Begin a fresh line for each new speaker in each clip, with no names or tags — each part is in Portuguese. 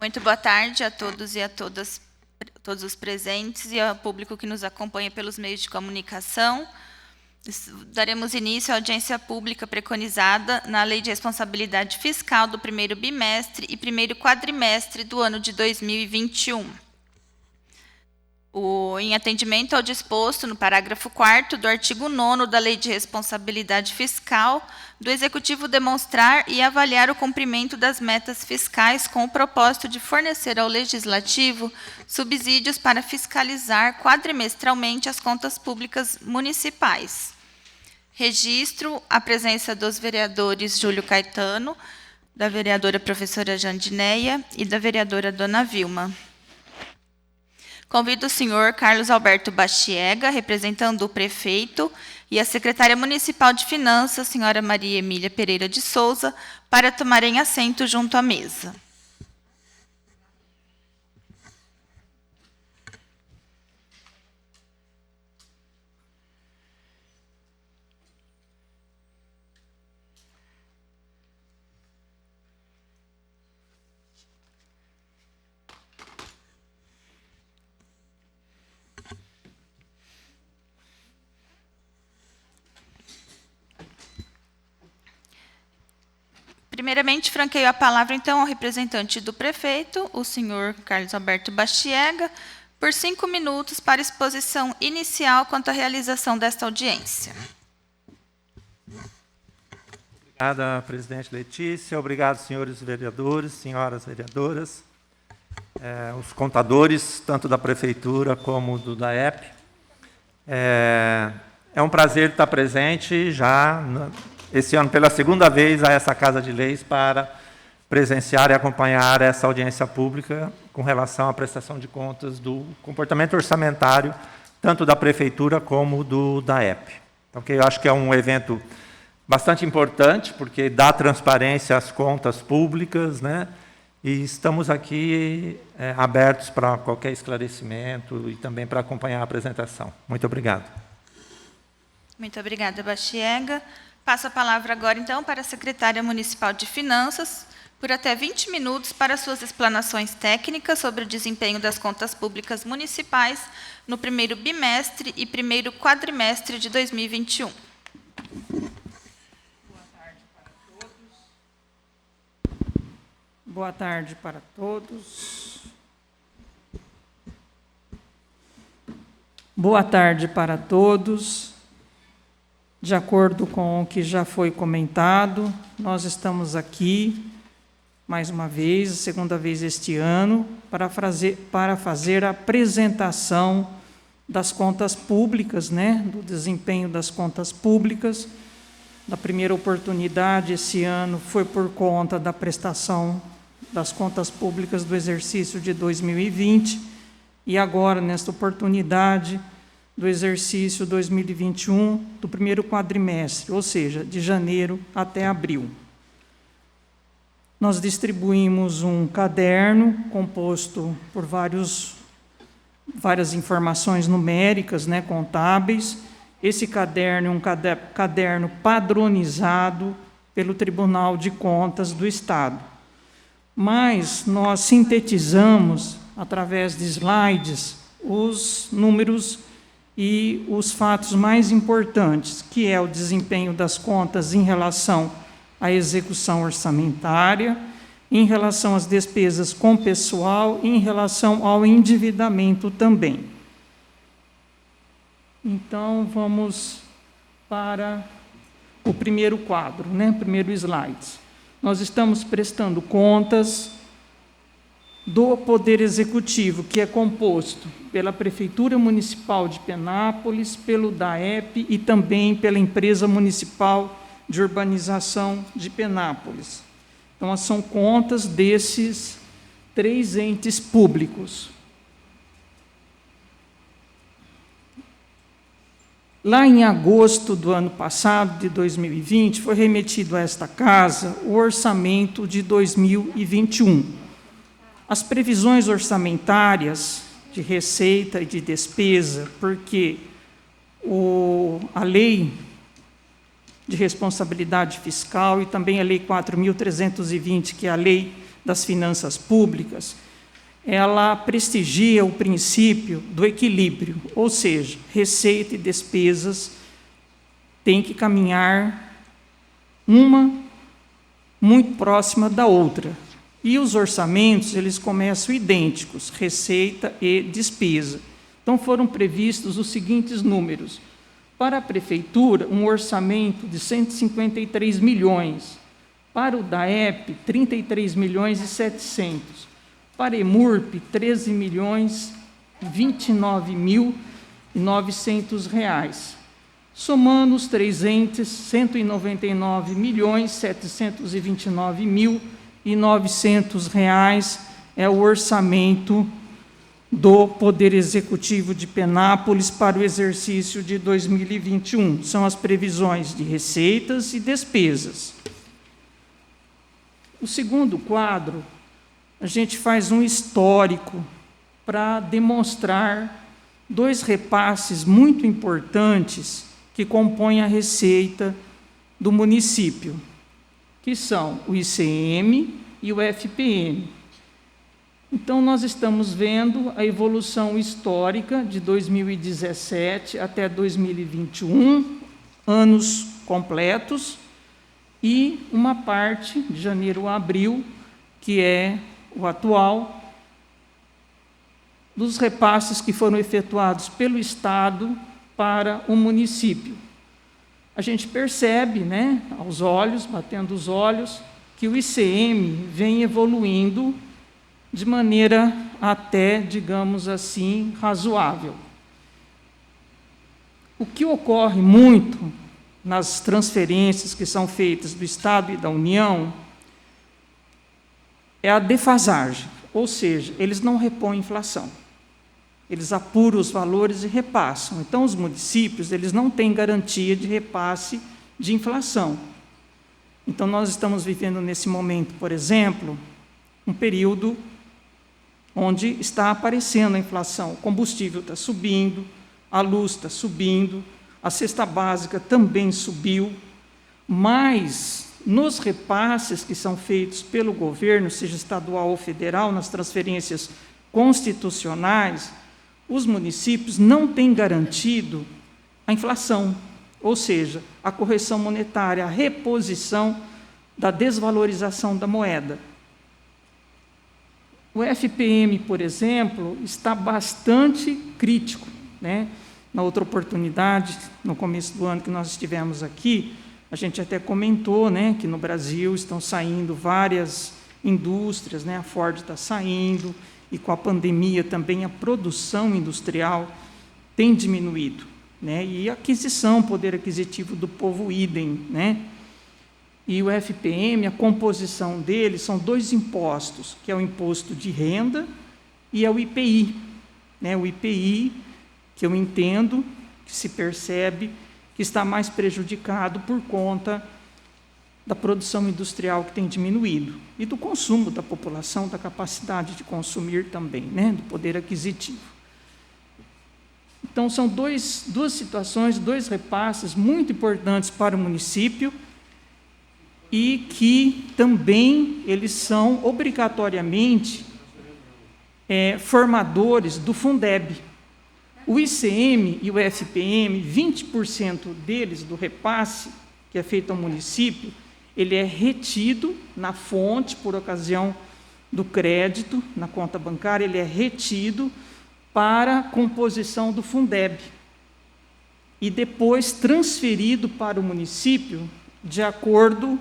Muito boa tarde a todos e a todas, todos os presentes e ao público que nos acompanha pelos meios de comunicação. Daremos início à audiência pública preconizada na Lei de Responsabilidade Fiscal do primeiro bimestre e primeiro quadrimestre do ano de 2021. Em atendimento ao disposto no parágrafo 4º do artigo 9º da Lei de Responsabilidade Fiscal, do Executivo demonstrar e avaliar o cumprimento das metas fiscais com o propósito de fornecer ao Legislativo subsídios para fiscalizar quadrimestralmente as contas públicas municipais. Registro a presença dos vereadores Júlio Caetano, da vereadora professora Jandineia e da vereadora Dona Vilma. Convido o senhor Carlos Alberto Bastiega, representando o prefeito, e a secretária municipal de Finanças, senhora Maria Emília Pereira de Souza, para tomarem assento junto à mesa. Primeiramente, franqueio a palavra, então, ao representante do prefeito, o senhor Carlos Alberto Bastiega, por 5 minutos para exposição inicial quanto à realização desta audiência.
Obrigada, presidente Letícia. Obrigado, senhores vereadores, senhoras vereadoras, os contadores, tanto da prefeitura como do DAEP. É um prazer estar presente já esse ano pela segunda vez a essa Casa de Leis para presenciar e acompanhar essa audiência pública com relação à prestação de contas do comportamento orçamentário, tanto da Prefeitura como do DAEP. Então, eu acho que é um evento bastante importante, porque dá transparência às contas públicas, né? E estamos aqui abertos para qualquer esclarecimento e também para acompanhar a apresentação. Muito obrigado.
Muito obrigada, Bastiega. Passo a palavra agora, então, para a secretária municipal de Finanças, por até 20 minutos para suas explanações técnicas sobre o desempenho das contas públicas municipais no primeiro bimestre e primeiro quadrimestre de 2021.
Boa tarde para todos. Boa tarde para todos. De acordo com o que já foi comentado, nós estamos aqui, mais uma vez, a segunda vez este ano, para fazer a apresentação das contas públicas, né, do desempenho das contas públicas. Na primeira oportunidade, esse ano, foi por conta da prestação das contas públicas do exercício de 2020, e agora, nesta oportunidade, do exercício 2021, do primeiro quadrimestre, ou seja, de janeiro até abril. Nós distribuímos um caderno composto por várias informações numéricas, né, contábeis. Esse caderno é um caderno padronizado pelo Tribunal de Contas do Estado. Mas nós sintetizamos, através de slides, os números e os fatos mais importantes, que é o desempenho das contas em relação à execução orçamentária, em relação às despesas com pessoal e em relação ao endividamento também. Então, vamos para o primeiro quadro, né? Primeiro slide. Nós estamos prestando contas do Poder Executivo, que é composto pela Prefeitura Municipal de Penápolis, pelo DAEP e também pela Empresa Municipal de Urbanização de Penápolis. Então, são contas desses 3 entes públicos. Lá em agosto do ano passado, de 2020, foi remetido a esta Casa o orçamento de 2021. As previsões orçamentárias de receita e de despesa, porque a Lei de Responsabilidade Fiscal e também a Lei 4.320, que é a Lei das finanças públicas, ela prestigia o princípio do equilíbrio, ou seja, receita e despesas têm que caminhar uma muito próxima da outra. E os orçamentos, eles começam idênticos, receita e despesa. Então, foram previstos os seguintes números. Para a Prefeitura, um orçamento de 153 milhões. Para o DAEP, 33 milhões e 700. Para a EMURP, 13 milhões e 29.900 reais. Somando os três entes, 199 milhões 729.900 reais é o orçamento do Poder Executivo de Penápolis para o exercício de 2021. São as previsões de receitas e despesas. O segundo quadro, a gente faz um histórico para demonstrar dois repasses muito importantes que compõem a receita do município, que são o ICM e o FPM. Então, nós estamos vendo a evolução histórica de 2017 até 2021, anos completos, e uma parte, de janeiro a abril, que é o atual, dos repasses que foram efetuados pelo Estado para o município. A gente percebe, né, aos olhos, batendo os olhos, que o ICM vem evoluindo de maneira até, digamos assim, razoável. O que ocorre muito nas transferências que são feitas do Estado e da União é a defasagem, ou seja, eles não repõem inflação. Eles apuram os valores e repassam. Então, os municípios, eles não têm garantia de repasse de inflação. Então, nós estamos vivendo nesse momento, por exemplo, um período onde está aparecendo a inflação. O combustível está subindo, a luz está subindo, a cesta básica também subiu, mas nos repasses que são feitos pelo governo, seja estadual ou federal, nas transferências constitucionais, os municípios não têm garantido a inflação, ou seja, a correção monetária, a reposição da desvalorização da moeda. O FPM, por exemplo, está bastante crítico, né? Na outra oportunidade, no começo do ano que nós estivemos aqui, a gente até comentou, né, que no Brasil estão saindo várias indústrias, né? A Ford está saindo, e com a pandemia também a produção industrial tem diminuído, né? E a aquisição, poder aquisitivo do povo idem, né? E o FPM, a composição dele são dois impostos, que é o imposto de renda e é o IPI, né? O IPI, que eu entendo, que se percebe que está mais prejudicado por conta da produção industrial que tem diminuído, e do consumo da população, da capacidade de consumir também, né, do poder aquisitivo. Então, são duas situações, dois repasses muito importantes para o município, e que também eles são obrigatoriamente formadores do Fundeb. O ICM e o FPM, 20% deles, do repasse que é feito ao município, ele é retido na fonte, por ocasião do crédito, na conta bancária, ele é retido para a composição do Fundeb e depois transferido para o município de acordo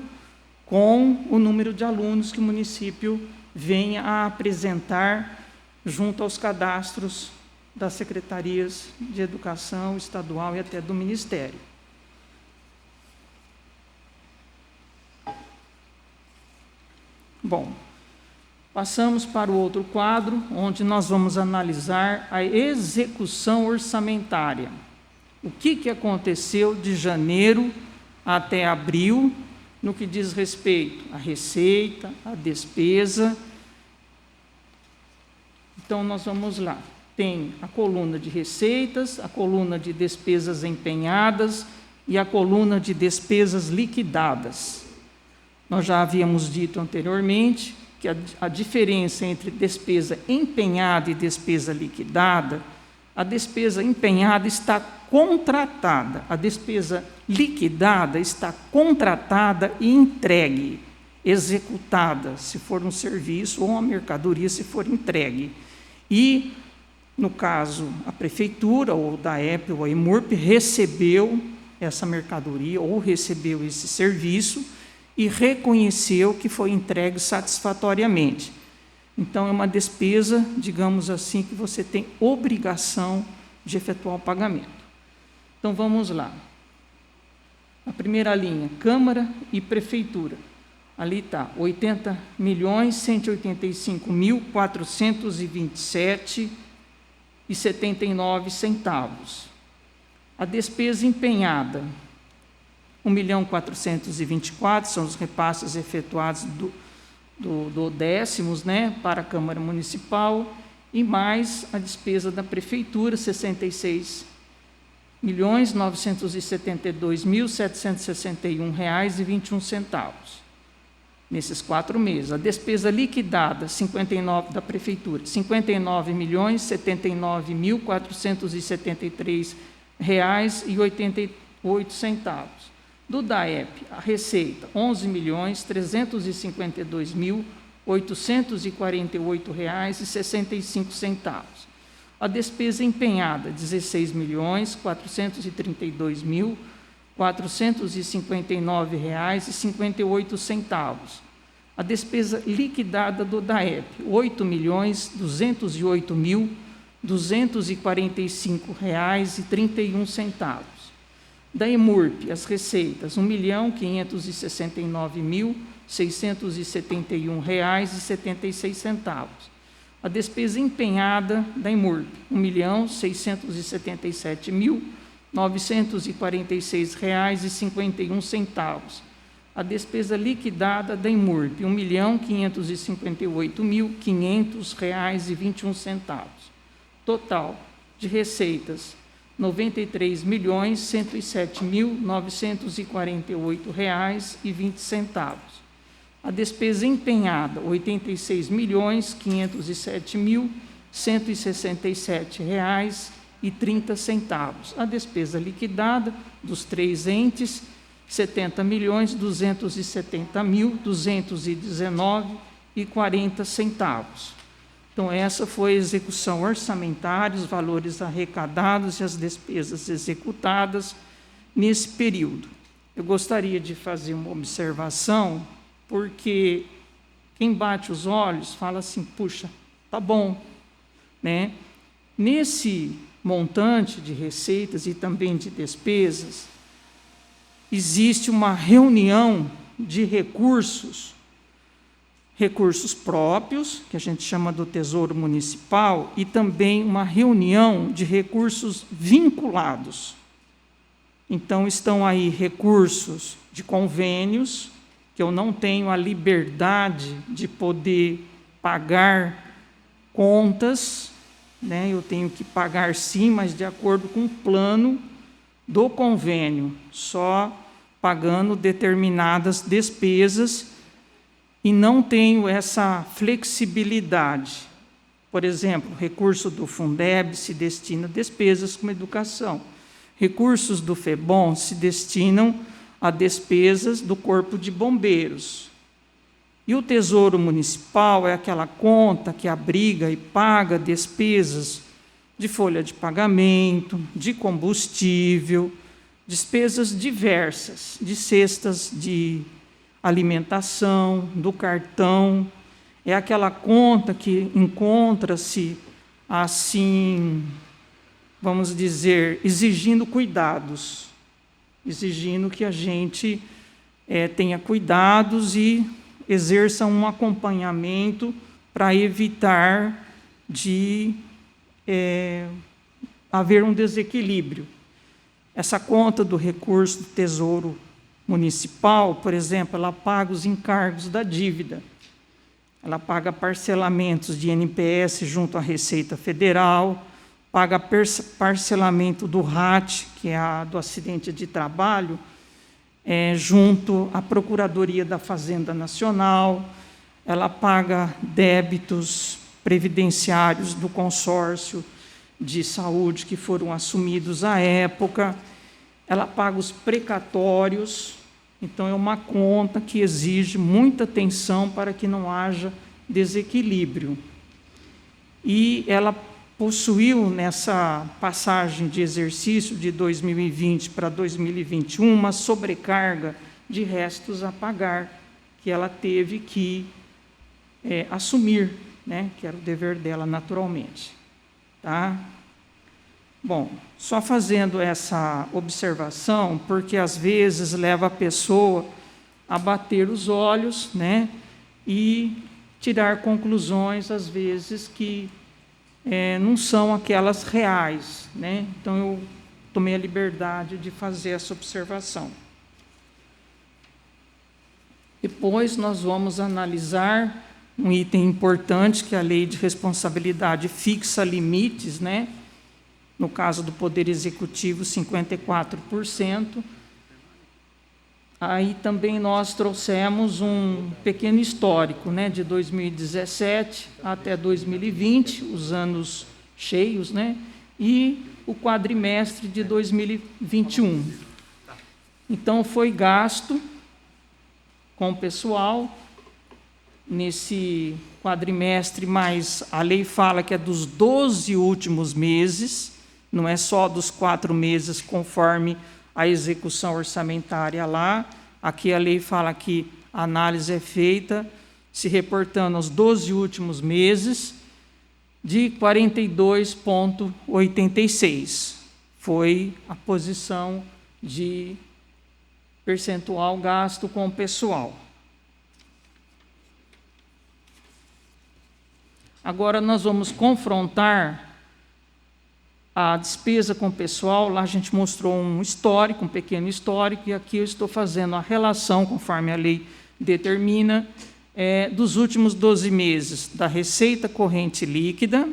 com o número de alunos que o município venha a apresentar junto aos cadastros das secretarias de educação estadual e até do Ministério. Bom, passamos para o outro quadro, onde nós vamos analisar a execução orçamentária. O que aconteceu de janeiro até abril, no que diz respeito à receita, à despesa. Então, nós vamos lá. Tem a coluna de receitas, a coluna de despesas empenhadas e a coluna de despesas liquidadas. Nós já havíamos dito anteriormente que a diferença entre despesa empenhada e despesa liquidada, a despesa empenhada está contratada, a despesa liquidada está contratada e entregue, executada, se for um serviço ou uma mercadoria, se for entregue. E, no caso, a prefeitura, ou o DAEP, ou a EMURP, recebeu essa mercadoria ou recebeu esse serviço e reconheceu que foi entregue satisfatoriamente. Então, é uma despesa, digamos assim, que você tem obrigação de efetuar o pagamento. Então, vamos lá. A primeira linha, Câmara e Prefeitura. Ali está, R$ 80.185.427,79. A despesa empenhada, R$ 1.424.000, são os repasses efetuados do décimos, né, para a Câmara Municipal, e mais a despesa da Prefeitura, R$ 66.972.761,21. Nesses 4 meses. A despesa liquidada, 59 da Prefeitura, R$ 59.079.473,88. Do DAEP, a receita, R$ 11.352.848,65. A despesa empenhada, R$ 16.432.459,58. A despesa liquidada do DAEP, R$ 8.208.245,31. Da EMURP, as receitas, R$ 1.569.671,76. A despesa empenhada da EMURP, R$ 1.677.946,51. A despesa liquidada da EMURP, R$ 1.558.500,21. Total de receitas, R$ 93.107.948,20. A despesa empenhada, R$ 86.507.167,30. A despesa liquidada dos 3 entes, R$ 70.270.219,40. Então, essa foi a execução orçamentária, os valores arrecadados e as despesas executadas nesse período. Eu gostaria de fazer uma observação, porque quem bate os olhos fala assim, puxa, tá bom, né? Nesse montante de receitas e também de despesas, existe uma reunião de recursos próprios, que a gente chama do Tesouro Municipal, e também uma reunião de recursos vinculados. Então, estão aí recursos de convênios, que eu não tenho a liberdade de poder pagar contas, né? Eu tenho que pagar sim, mas de acordo com o plano do convênio, só pagando determinadas despesas, e não tenho essa flexibilidade. Por exemplo, o recurso do Fundeb se destina a despesas como educação. Recursos do FEBOM se destinam a despesas do Corpo de Bombeiros. E o Tesouro Municipal é aquela conta que abriga e paga despesas de folha de pagamento, de combustível, despesas diversas, de cestas de alimentação, do cartão. É aquela conta que encontra-se, assim, vamos dizer, exigindo cuidados, exigindo que a gente tenha cuidados e exerça um acompanhamento para evitar de haver um desequilíbrio. Essa conta do recurso do Tesouro Municipal, por exemplo, ela paga os encargos da dívida, ela paga parcelamentos de INPS junto à Receita Federal, paga parcelamento do RAT, que é do acidente de trabalho, junto à Procuradoria da Fazenda Nacional, ela paga débitos previdenciários do consórcio de saúde que foram assumidos à época, ela paga os precatórios, então é uma conta que exige muita atenção para que não haja desequilíbrio. E ela possuiu, nessa passagem de exercício de 2020 para 2021, uma sobrecarga de restos a pagar, que ela teve que assumir, né, que era o dever dela naturalmente. Tá? Bom, só fazendo essa observação, porque às vezes leva a pessoa a bater os olhos, né, e tirar conclusões, às vezes, que não são aquelas reais, né? Então, eu tomei a liberdade de fazer essa observação. Depois, nós vamos analisar um item importante, que é a Lei de Responsabilidade fixa limites, né? No caso do Poder Executivo, 54%. Aí também nós trouxemos um pequeno histórico, né, de 2017 até 2020, os anos cheios, né, e o quadrimestre de 2021. Então, foi gasto com o pessoal nesse quadrimestre, mas a lei fala que é dos 12 últimos meses, não é só dos 4 meses, conforme a execução orçamentária lá. Aqui a lei fala que a análise é feita se reportando aos 12 últimos meses, de 42,86. Foi a posição de percentual gasto com o pessoal. Agora nós vamos confrontar a despesa com o pessoal. Lá a gente mostrou um histórico, um pequeno histórico, e aqui eu estou fazendo a relação, conforme a lei determina, dos últimos 12 meses, da receita corrente líquida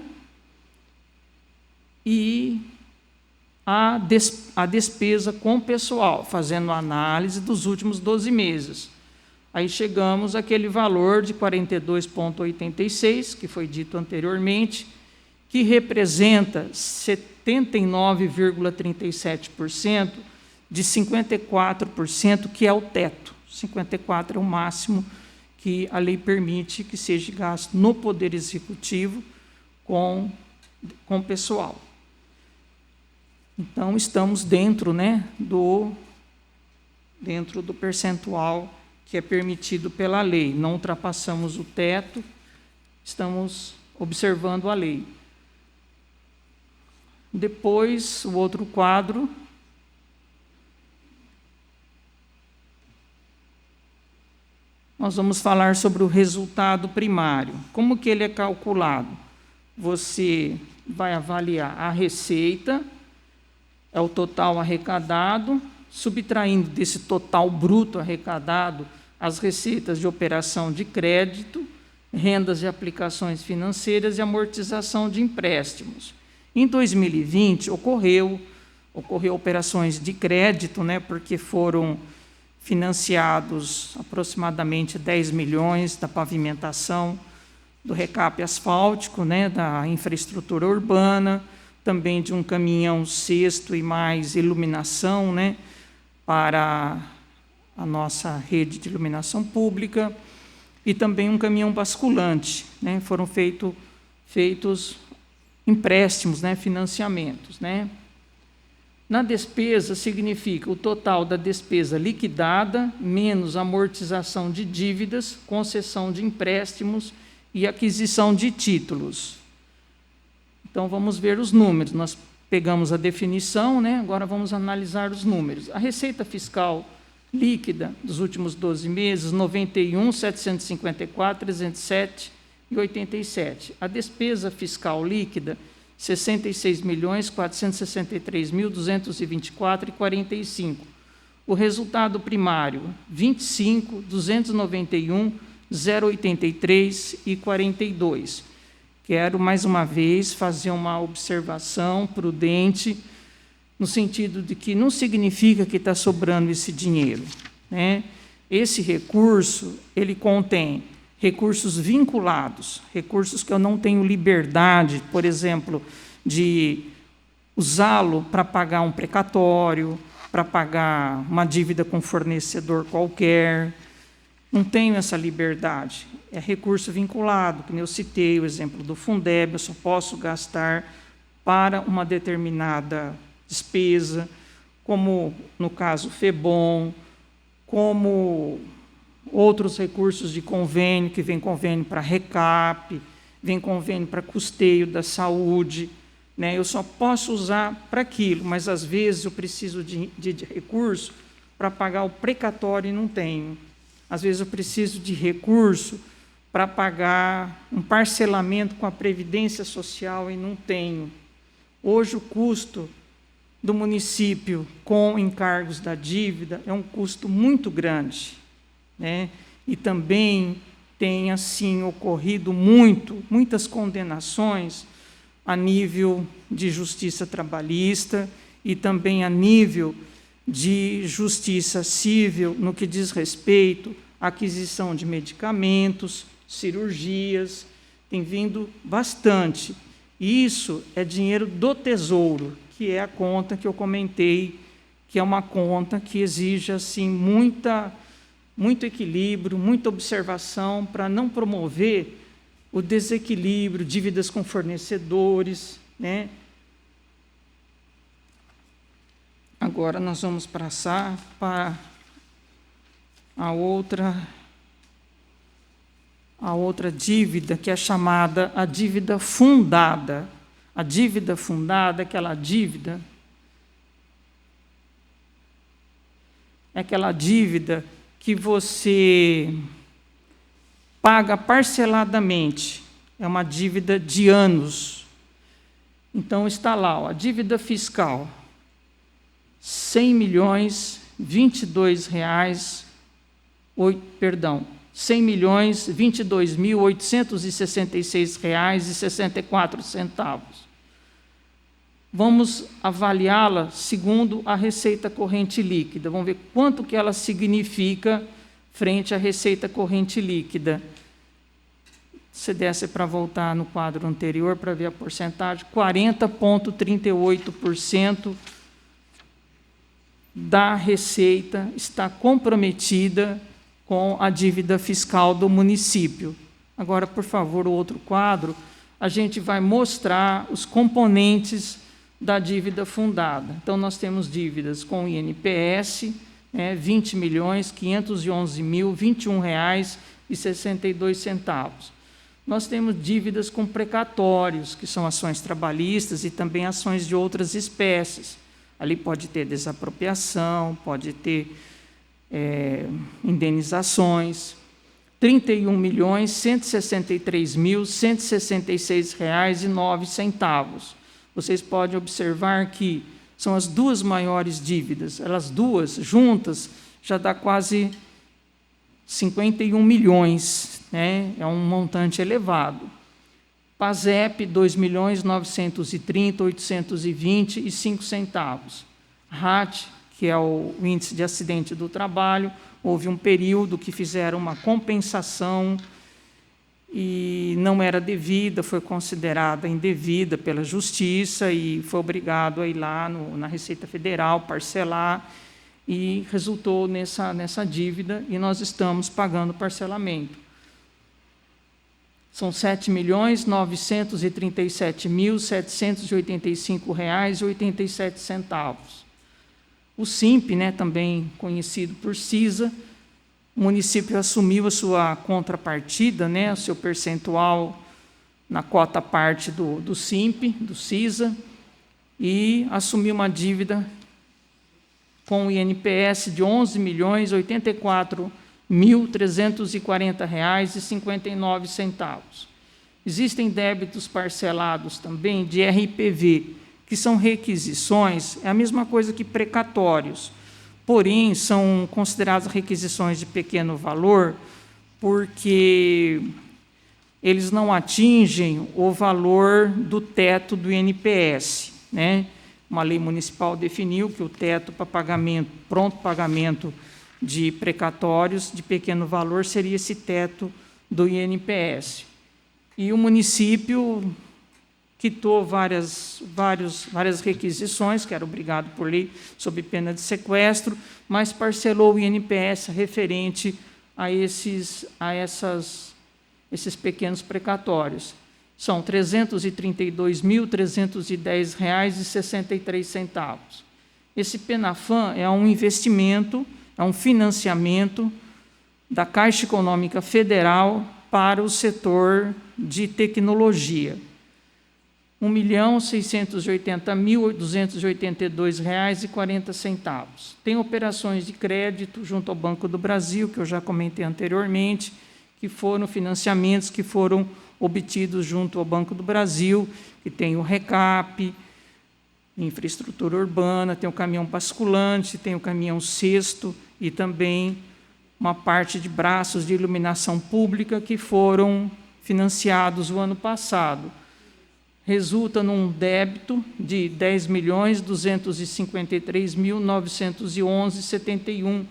e a despesa com o pessoal, fazendo a análise dos últimos 12 meses. Aí chegamos àquele valor de 42,86, que foi dito anteriormente, que representa 79,37% de 54%, que é o teto. 54% é o máximo que a lei permite que seja gasto no Poder Executivo com o pessoal. Então, estamos dentro, né, dentro do percentual que é permitido pela lei. Não ultrapassamos o teto, estamos observando a lei. Depois, o outro quadro. Nós vamos falar sobre o resultado primário. Como que ele é calculado? Você vai avaliar a receita, é o total arrecadado, subtraindo desse total bruto arrecadado as receitas de operação de crédito, rendas de aplicações financeiras e amortização de empréstimos. Em 2020, ocorreu operações de crédito, né, porque foram financiados aproximadamente 10 milhões da pavimentação, do recap asfáltico, né, da infraestrutura urbana, também de um caminhão cesto e mais iluminação, né, para a nossa rede de iluminação pública, e também um caminhão basculante, né, foram feitos empréstimos, né, financiamentos, né. Na despesa, significa o total da despesa liquidada, menos amortização de dívidas, concessão de empréstimos e aquisição de títulos. Então, vamos ver os números. Nós pegamos a definição, né, agora vamos analisar os números. A receita fiscal líquida dos últimos 12 meses, 91.754.307,87. A despesa fiscal líquida, 66.463.224,45. O resultado primário, 25.291.083,42. Quero, mais uma vez, fazer uma observação prudente, no sentido de que não significa que está sobrando esse dinheiro, né? Esse recurso, ele contém recursos vinculados, recursos que eu não tenho liberdade, por exemplo, de usá-lo para pagar um precatório, para pagar uma dívida com fornecedor qualquer. Não tenho essa liberdade. É recurso vinculado, como eu citei o exemplo do Fundeb, eu só posso gastar para uma determinada despesa, como no caso FEBOM, como outros recursos de convênio, que vem convênio para RECAP, vem convênio para custeio da saúde, né? Eu só posso usar para aquilo, mas às vezes eu preciso de recurso para pagar o precatório e não tenho. Às vezes eu preciso de recurso para pagar um parcelamento com a Previdência Social e não tenho. Hoje o custo do município com encargos da dívida é um custo muito grande, né? E também tem assim ocorrido muitas condenações a nível de justiça trabalhista e também a nível de justiça civil no que diz respeito à aquisição de medicamentos, cirurgias, tem vindo bastante. E isso é dinheiro do Tesouro, que é a conta que eu comentei, que é uma conta que exige assim muito equilíbrio, muita observação para não promover o desequilíbrio, dívidas com fornecedores, né? Agora nós vamos passar para a outra dívida, que é chamada a dívida fundada. A dívida fundada é aquela dívida que você paga parceladamente, é uma dívida de anos. Então, está lá, ó, a dívida fiscal, R$100.022.866,64. Vamos avaliá-la segundo a receita corrente líquida. Vamos ver quanto que ela significa frente à receita corrente líquida. Se desse para voltar no quadro anterior para ver a porcentagem, 40,38% da receita está comprometida com a dívida fiscal do município. Agora, por favor, o outro quadro, a gente vai mostrar os componentes da dívida fundada. Então, nós temos dívidas com o INPS, né, R$20.511.021,62. Nós temos dívidas com precatórios, que são ações trabalhistas e também ações de outras espécies. Ali pode ter desapropriação, pode ter indenizações. R$31.163.166,09. Vocês podem observar que são as duas maiores dívidas. Elas duas juntas já dá quase 51 milhões, né? É um montante elevado. PASEP, R$2.930.820,05. RAT, que é o índice de acidente do trabalho, houve um período que fizeram uma compensação e não era devida, foi considerada indevida pela Justiça e foi obrigado a ir lá na Receita Federal, parcelar, e resultou nessa dívida, e nós estamos pagando parcelamento. São R$7.937.785,87. O SIMP, né, também conhecido por CISA, o município assumiu a sua contrapartida, né, o seu percentual na cota parte do SIMP, do CISA, e assumiu uma dívida com o INPS de R$11.084.340,59. Existem débitos parcelados também de RPV, que são requisições, é a mesma coisa que precatórios, porém, são consideradas requisições de pequeno valor, porque eles não atingem o valor do teto do INPS, né? Uma lei municipal definiu que o teto para pagamento, pronto pagamento de precatórios de pequeno valor seria esse teto do INPS. E o município quitou várias requisições, que era obrigado por lei, sob pena de sequestro, mas parcelou o INPS referente a esses pequenos precatórios. São R$ 332.310,63. Esse PENAFAM é um investimento, é um financiamento da Caixa Econômica Federal para o setor de tecnologia. R$ 1.680.282,40. Tem operações de crédito junto ao Banco do Brasil, que eu já comentei anteriormente, que foram financiamentos que foram obtidos junto ao Banco do Brasil, que tem o RECAP, infraestrutura urbana, tem o caminhão basculante, tem o caminhão cesto e também uma parte de braços de iluminação pública que foram financiados o ano passado. Resulta num débito de R$ 10.253.911,71.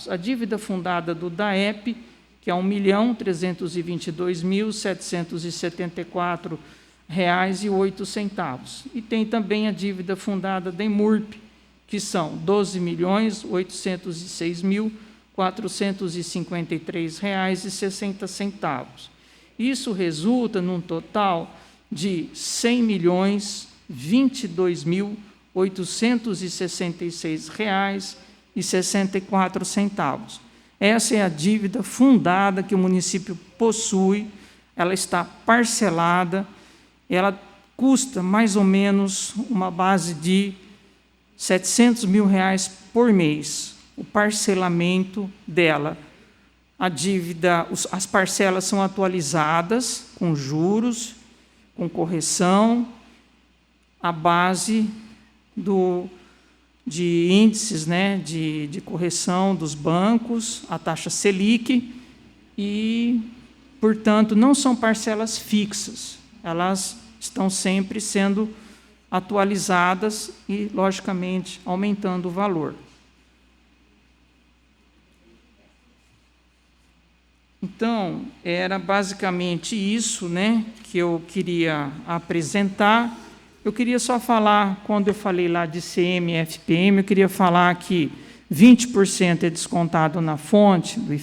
A dívida fundada do DAEP, que é R$ 1.322.774,08. E tem também a dívida fundada da EMURP, que são R$ 12.806.453,60. Isso resulta num total de R$ 100.022.866,64. Essa é a dívida fundada que o município possui, ela está parcelada, ela custa mais ou menos uma base de R$ 700 mil por mês, o parcelamento dela. A dívida, as parcelas são atualizadas com juros, com correção, à base de índices, né, de correção dos bancos, a taxa Selic, e, portanto, não são parcelas fixas, elas estão sempre sendo atualizadas e, logicamente, aumentando o valor. Então, era basicamente isso, né, que eu queria apresentar. Eu queria só falar, quando eu falei lá de ICM e FPM, eu queria falar que 20% é descontado na fonte do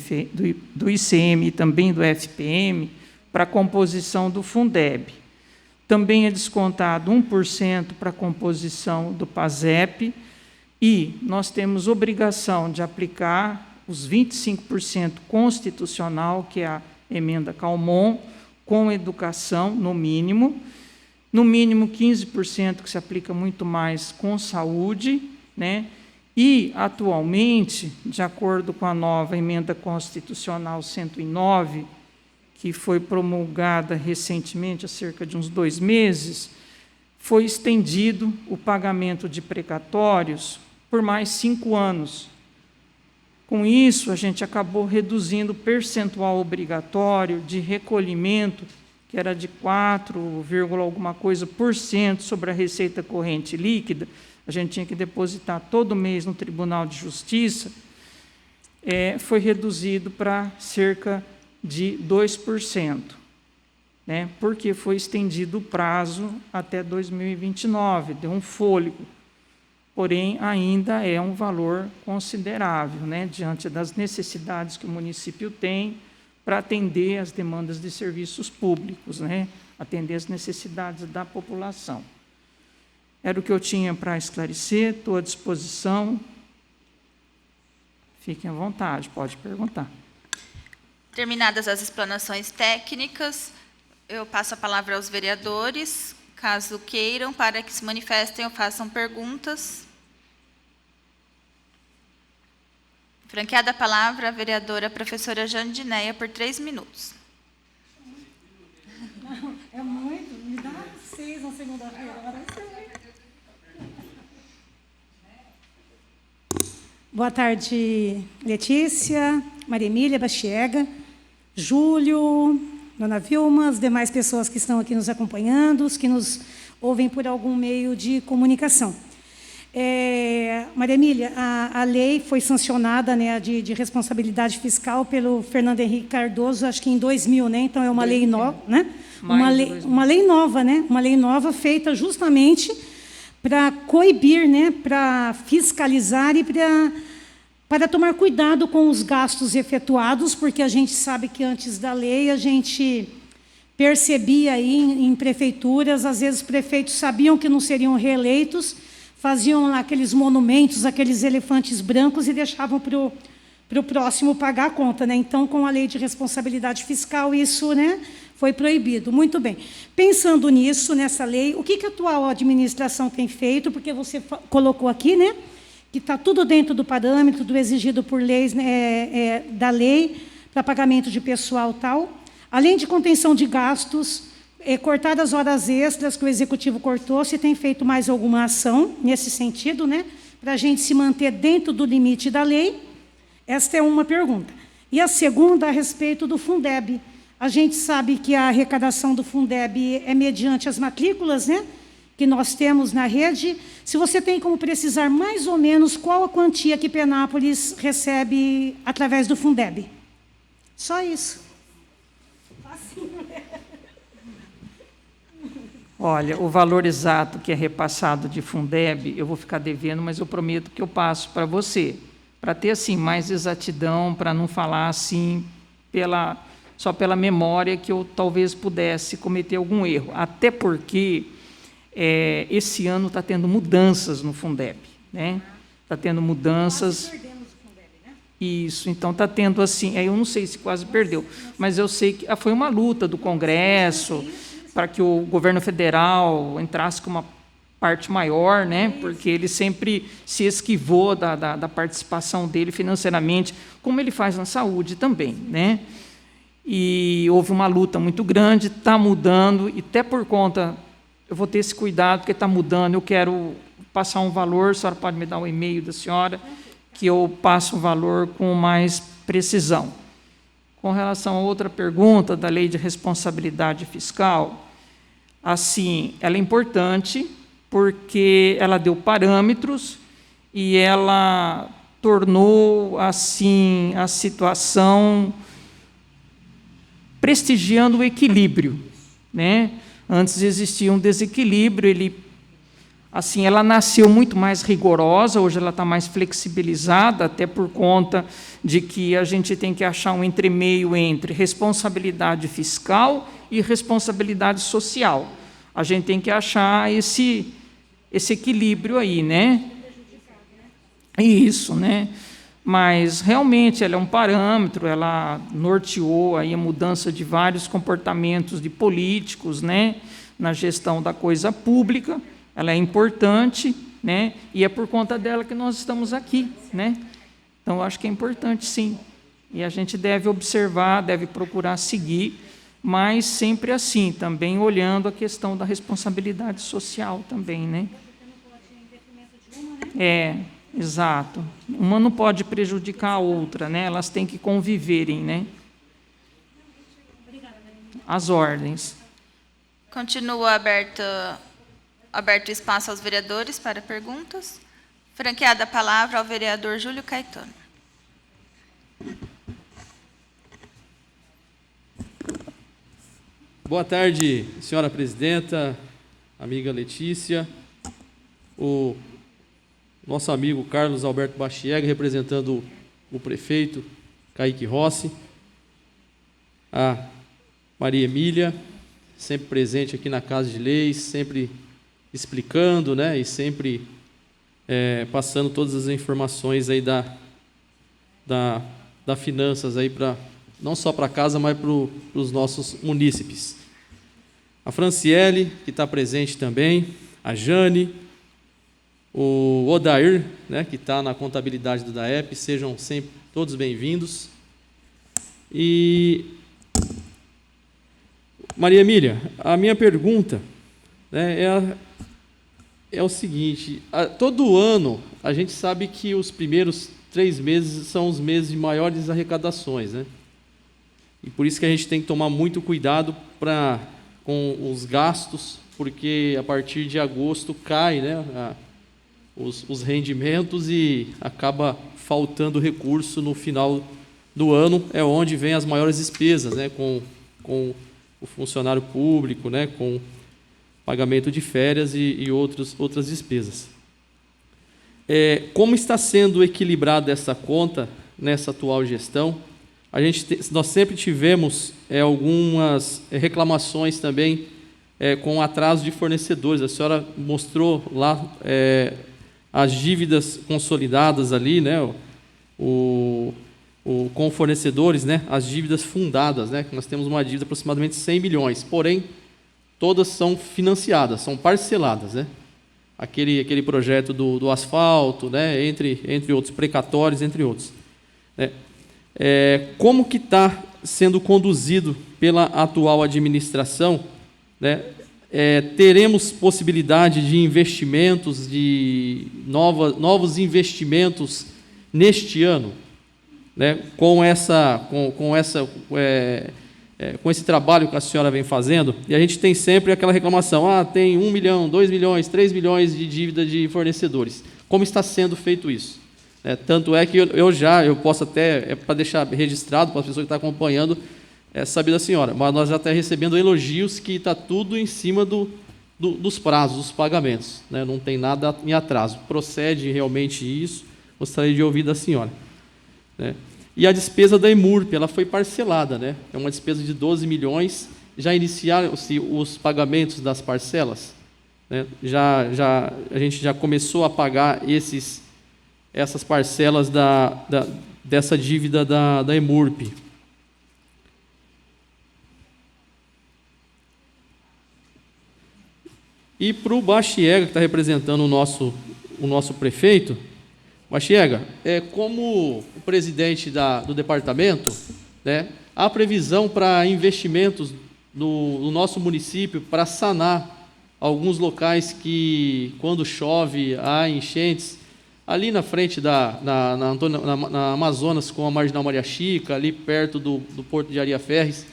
ICM e também do FPM para a composição do Fundeb. Também é descontado 1% para a composição do PASEP e nós temos obrigação de aplicar os 25% constitucional, que é a emenda Calmon, com educação, no mínimo 15%, que se aplica muito mais com saúde, né? E, atualmente, de acordo com a nova emenda constitucional 109, que foi promulgada recentemente, há cerca de uns 2 meses, foi estendido o pagamento de precatórios por mais 5 anos. Com isso, a gente acabou reduzindo o percentual obrigatório de recolhimento, que era de 4, alguma coisa por cento sobre a receita corrente líquida, a gente tinha que depositar todo mês no Tribunal de Justiça, foi reduzido para cerca de 2%, né, porque foi estendido o prazo até 2029, deu um fôlego. Porém, ainda é um valor considerável, né, diante das necessidades que o município tem para atender as demandas de serviços públicos, né, atender as necessidades da população. Era o que eu tinha para esclarecer, estou à disposição. Fiquem à vontade, pode perguntar.
Terminadas as explanações técnicas, eu passo a palavra aos vereadores, caso queiram, para que se manifestem ou façam perguntas. Franqueada a palavra, a vereadora professora Jandinéia, por 3 minutos.
Não, é muito. Me dá 6 na segunda-feira, agora vai ser muito. Boa tarde, Letícia, Maria Emília, Bastiega, Júlio, Dona Vilma, as demais pessoas que estão aqui nos acompanhando, os que nos ouvem por algum meio de comunicação. Maria Emília, a lei foi sancionada, né, de responsabilidade fiscal pelo Fernando Henrique Cardoso, acho que em 2000, né? Então é uma lei nova, né? Uma lei nova, né? Uma lei nova feita justamente para coibir, né, para fiscalizar e para tomar cuidado com os gastos efetuados, porque a gente sabe que antes da lei a gente percebia aí em prefeituras, às vezes os prefeitos sabiam que não seriam reeleitos, faziam lá aqueles monumentos, aqueles elefantes brancos e deixavam para o próximo pagar a conta, né? Então, com a lei de responsabilidade fiscal, isso, né, foi proibido. Muito bem. Pensando nisso, nessa lei, o que a atual administração tem feito? Porque você colocou aqui, né, que está tudo dentro do parâmetro do exigido por leis, né, da lei para pagamento de pessoal tal. Além de contenção de gastos, cortar as horas extras que o Executivo cortou, se tem feito mais alguma ação nesse sentido, né, para a gente se manter dentro do limite da lei? Esta é uma pergunta. E a segunda, a respeito do Fundeb. A gente sabe que a arrecadação do Fundeb é mediante as matrículas, né, que nós temos na rede. Se você tem como precisar mais ou menos qual a quantia que Penápolis recebe através do Fundeb. Só isso.
Olha, o valor exato que é repassado de Fundeb, eu vou ficar devendo, mas eu prometo que eu passo para você, para ter assim mais exatidão, para não falar assim só pela memória que eu talvez pudesse cometer algum erro. Até porque esse ano está tendo mudanças no Fundeb, né? Está tendo mudanças. Quase perdemos o Fundeb, né? Isso, então está tendo assim, eu não sei se quase perdeu, mas eu sei que foi uma luta do Congresso para que o governo federal entrasse com uma parte maior, né? Porque ele sempre se esquivou da participação dele financeiramente, como ele faz na saúde também, né? E houve uma luta muito grande, está mudando, e até por conta, eu vou ter esse cuidado, porque está mudando, eu quero passar um valor, a senhora pode me dar o e-mail da senhora, que eu passo o valor com mais precisão. Com relação a outra pergunta da lei de responsabilidade fiscal, assim, ela é importante porque ela deu parâmetros e ela tornou assim a situação prestigiando o equilíbrio, né? Antes existia um desequilíbrio, assim, ela nasceu muito mais rigorosa, hoje ela está mais flexibilizada, até por conta de que a gente tem que achar um entremeio entre responsabilidade fiscal e responsabilidade social. A gente tem que achar esse equilíbrio aí, né? Isso, né? Mas, realmente, ela é um parâmetro, ela norteou aí a mudança de vários comportamentos de políticos, né, na gestão da coisa pública. Ela é importante, né, e é por conta dela que nós estamos aqui, né? Então, eu acho que é importante, sim. E a gente deve observar, deve procurar seguir, mas sempre assim, também olhando a questão da responsabilidade social também, né? Exato. Uma não pode prejudicar a outra, né? Elas têm que conviverem, né? As ordens.
Continua aberto o espaço aos vereadores para perguntas. Franqueada a palavra ao vereador Júlio Caetano.
Boa tarde, senhora presidenta, amiga Letícia, o nosso amigo Carlos Alberto Bachiega, representando o prefeito Kaique Rossi, a Maria Emília, sempre presente aqui na Casa de Leis, sempre explicando, né, e sempre passando todas as informações aí da finanças aí não só para casa, mas para os nossos munícipes. A Franciele, que está presente também, a Jane, o Odair, né, que está na contabilidade do DAEP, sejam sempre todos bem-vindos. E, Maria Emília, a minha pergunta, né, é o seguinte: todo ano a gente sabe que os primeiros 3 meses são os meses de maiores arrecadações, né? E por isso que a gente tem que tomar muito cuidado com os gastos, porque a partir de agosto cai, né, os rendimentos e acaba faltando recurso no final do ano, é onde vem as maiores despesas, né, com o funcionário público, né, com pagamento de férias e outras despesas. Como está sendo equilibrada essa conta nessa atual gestão? Nós sempre tivemos algumas reclamações também com atraso de fornecedores. A senhora mostrou lá as dívidas consolidadas ali, né, com fornecedores, né, as dívidas fundadas, né, que nós temos uma dívida de aproximadamente 100 milhões, porém, todas são financiadas, são parceladas, né? Aquele projeto do asfalto, né, entre outros, precatórios, entre outros. Né? Como que está sendo conduzido pela atual administração, né? Teremos possibilidade de investimentos, de novos investimentos neste ano, né? Com esse trabalho que a senhora vem fazendo, e a gente tem sempre aquela reclamação, tem 1 milhão, 2 milhões, 3 milhões de dívida de fornecedores. Como está sendo feito isso? Tanto é que eu posso até, para deixar registrado para as pessoas que estão acompanhando, saber da senhora, mas nós já estamos recebendo elogios que está tudo em cima dos prazos, dos pagamentos, né? Não tem nada em atraso. Procede realmente isso? Gostaria de ouvir da senhora. Né? E a despesa da EMURP, ela foi parcelada, né? É uma despesa de 12 milhões. Já iniciaram-se os pagamentos das parcelas? Né? A gente já começou a pagar essas parcelas dessa dívida da EMURP. E para o Bachiega, que está representando o nosso prefeito, Bachiega, como o presidente do departamento, né, há previsão para investimentos no nosso município para sanar alguns locais que, quando chove, há enchentes, ali na frente na Amazonas, com a Marginal Maria Chica, ali perto do Porto de Aria Ferres,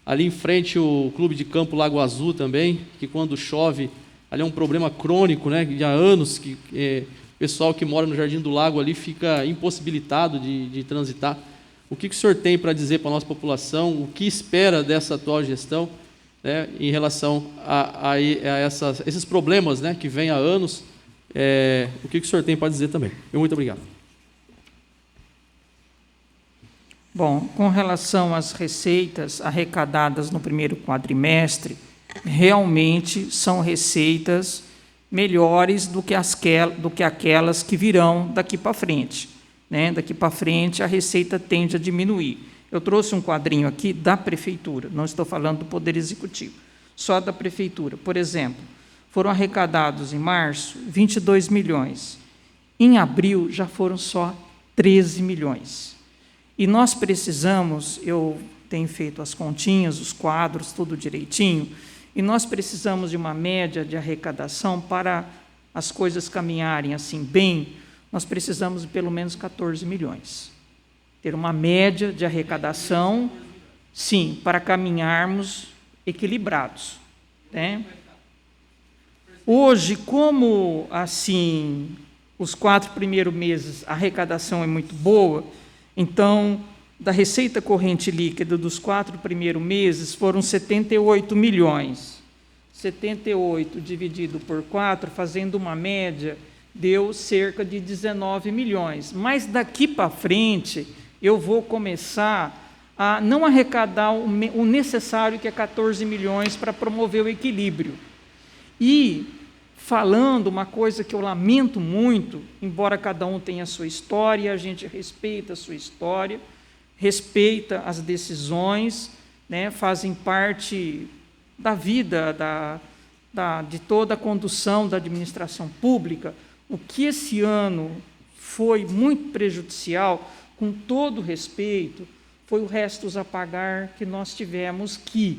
ali em frente o Clube de Campo Lago Azul também, que quando chove, ali é um problema crônico, né, de há anos, que o pessoal que mora no Jardim do Lago ali fica impossibilitado de transitar. O que o senhor tem para dizer para a nossa população, o que espera dessa atual gestão, né, em relação a esses problemas, né, que vêm há anos, o que o senhor tem para dizer também? Muito obrigado.
Bom, com relação às receitas arrecadadas no primeiro quadrimestre, realmente são receitas melhores do que aquelas que virão daqui para frente. Né? Daqui para frente, a receita tende a diminuir. Eu trouxe um quadrinho aqui da Prefeitura, não estou falando do Poder Executivo, só da Prefeitura. Por exemplo, foram arrecadados em março 22 milhões. Em abril, já foram só 13 milhões. E nós precisamos, eu tenho feito as continhas, os quadros, tudo direitinho, e nós precisamos de uma média de arrecadação para as coisas caminharem assim bem, nós precisamos de pelo menos 14 milhões. Ter uma média de arrecadação, sim, para caminharmos equilibrados. Né? Hoje, como assim os 4 primeiros meses a arrecadação é muito boa, então, da receita corrente líquida dos 4 primeiros meses foram 78 milhões. 78 dividido por 4, fazendo uma média, deu cerca de 19 milhões. Mas daqui para frente, eu vou começar a não arrecadar o necessário, que é 14 milhões, para promover o equilíbrio. E, falando uma coisa que eu lamento muito, embora cada um tenha a sua história, a gente respeita a sua história, respeita as decisões, né, fazem parte da vida, de toda a condução da administração pública. O que esse ano foi muito prejudicial, com todo respeito, foi o restos a pagar que nós tivemos que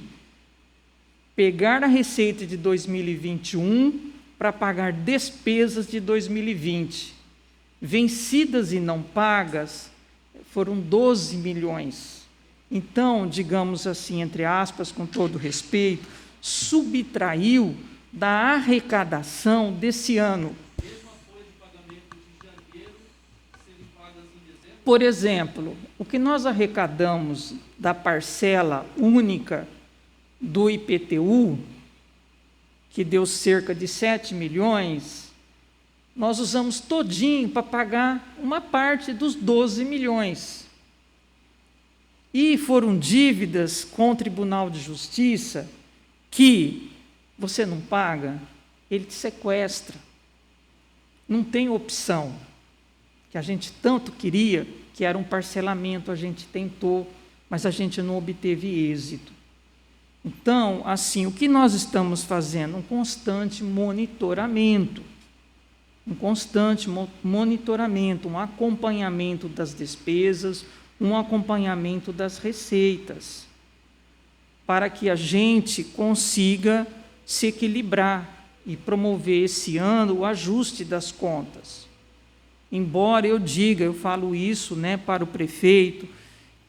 pegar a receita de 2021 para pagar despesas de 2020. Vencidas e não pagas foram 12 milhões. Então, digamos assim, entre aspas, com todo respeito, subtraiu da arrecadação desse ano. Mesma coisa para por exemplo, o que nós arrecadamos da parcela única do IPTU, que deu cerca de 7 milhões, nós usamos todinho para pagar uma parte dos 12 milhões. E foram dívidas com o Tribunal de Justiça que você não paga, ele te sequestra. Não tem opção. Que a gente tanto queria, que era um parcelamento, a gente tentou, mas a gente não obteve êxito. Então, assim, o que nós estamos fazendo? Um constante monitoramento. Um constante monitoramento, um acompanhamento das despesas, um acompanhamento das receitas, para que a gente consiga se equilibrar e promover esse ano o ajuste das contas. Embora eu diga, eu falo isso, né, para o prefeito,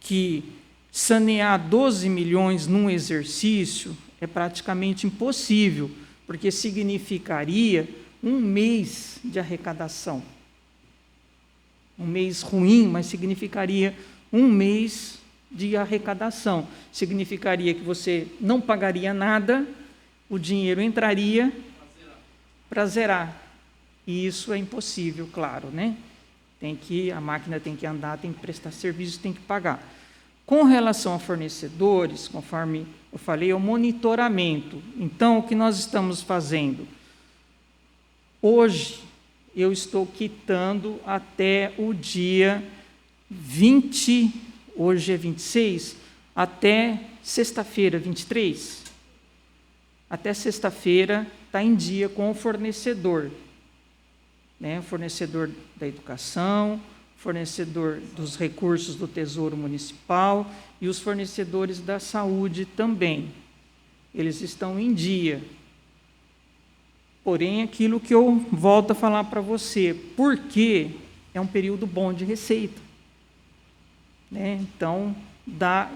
que sanear 12 milhões num exercício é praticamente impossível, porque significaria um mês de arrecadação. Um mês ruim, mas significaria um mês de arrecadação. Significaria que você não pagaria nada, o dinheiro entraria para zerar. E isso é impossível, claro, né? A máquina tem que andar, tem que prestar serviço, tem que pagar. Com relação a fornecedores, conforme eu falei, é o monitoramento. Então, o que nós estamos fazendo? Hoje, eu estou quitando até o dia 20, hoje é 26, até sexta-feira, 23. Até sexta-feira está em dia com o fornecedor. Né? O fornecedor da educação, fornecedor dos recursos do Tesouro Municipal e os fornecedores da saúde também. Eles estão em dia. Porém, aquilo que eu volto a falar para você, porque é um período bom de receita. Né? Então, dá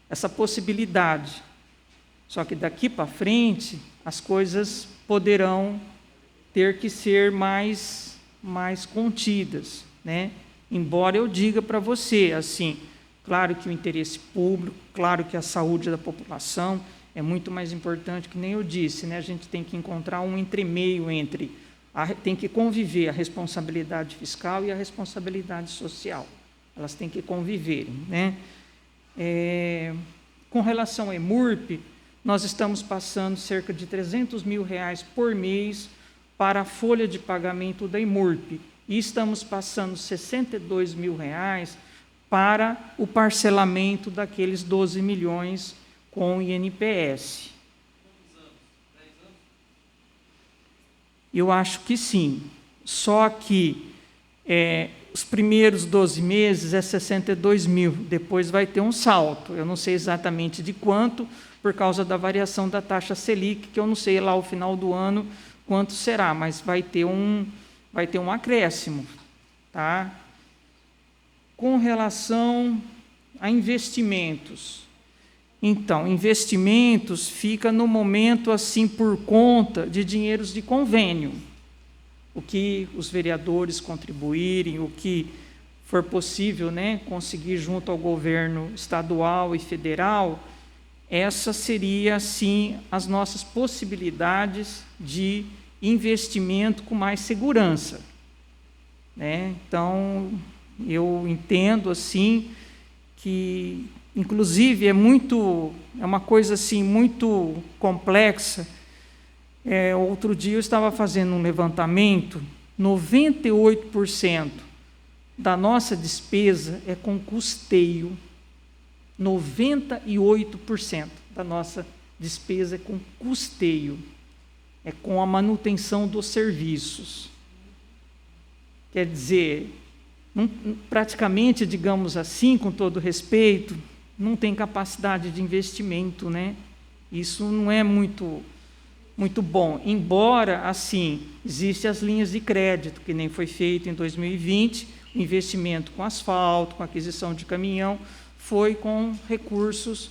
essa possibilidade. Só que daqui para frente, as coisas poderão ter que ser mais contidas. Né? Embora eu diga para você, assim, claro que o interesse público, claro que a saúde da população é muito mais importante, que nem eu disse, né? A gente tem que encontrar um entremeio tem que conviver a responsabilidade fiscal e a responsabilidade social. Elas têm que conviverem. Né? Com relação à EMURP, nós estamos passando cerca de R$300 mil por mês para a folha de pagamento da EMURP, e estamos passando R$62 mil para o parcelamento daqueles 12 milhões com o INPS. Eu acho que sim, só que os primeiros 12 meses é 62 mil, depois vai ter um salto, eu não sei exatamente de quanto, por causa da variação da taxa Selic, que eu não sei lá ao final do ano quanto será, mas vai ter um acréscimo. Tá? Com relação a investimentos, então, investimentos fica no momento assim por conta de dinheiros de convênio. O que os vereadores contribuírem, o que for possível, né, conseguir junto ao governo estadual e federal, essa seria, assim, as nossas possibilidades de investimento com mais segurança. Né? Então, eu entendo, assim, que inclusive é uma coisa assim muito complexa. Outro dia eu estava fazendo um levantamento, 98% da nossa despesa é com custeio. 98% da nossa despesa é com custeio, é com a manutenção dos serviços. Quer dizer, praticamente, digamos assim, com todo respeito, não tem capacidade de investimento, né? Isso não é muito bom. Embora, assim, existem as linhas de crédito, que nem foi feito em 2020, o investimento com asfalto, com aquisição de caminhão, foi com recursos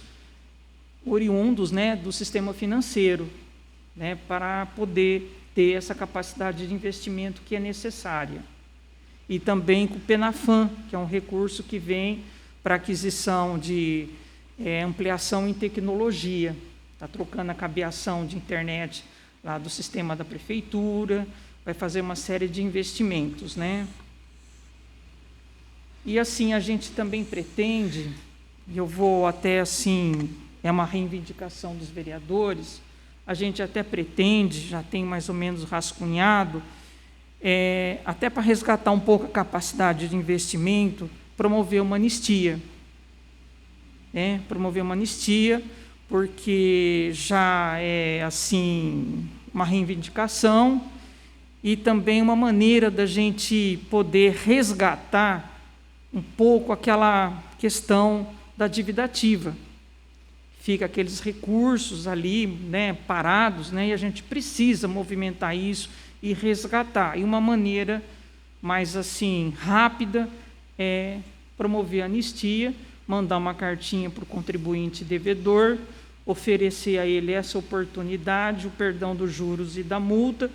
oriundos, né, do sistema financeiro, né, para poder ter essa capacidade de investimento que é necessária. e também com o Penafam, que é um recurso que vem para aquisição de ampliação em tecnologia. Está trocando a cabeação de internet lá do sistema da prefeitura, vai fazer uma série de investimentos, né? E assim a gente também pretende, e eu vou até assim, é uma reivindicação dos vereadores, a gente até pretende, já tem mais ou menos rascunhado, até para resgatar um pouco a capacidade de investimento, promover uma anistia. Promover uma anistia, porque já é assim uma reivindicação e também uma maneira da gente poder resgatar um pouco aquela questão da dívida ativa. Fica aqueles recursos ali, né, parados, né, e a gente precisa movimentar isso e resgatar. E uma maneira mais assim rápida é promover a anistia, mandar uma cartinha para o contribuinte devedor, oferecer a ele essa oportunidade, o perdão dos juros e da multa,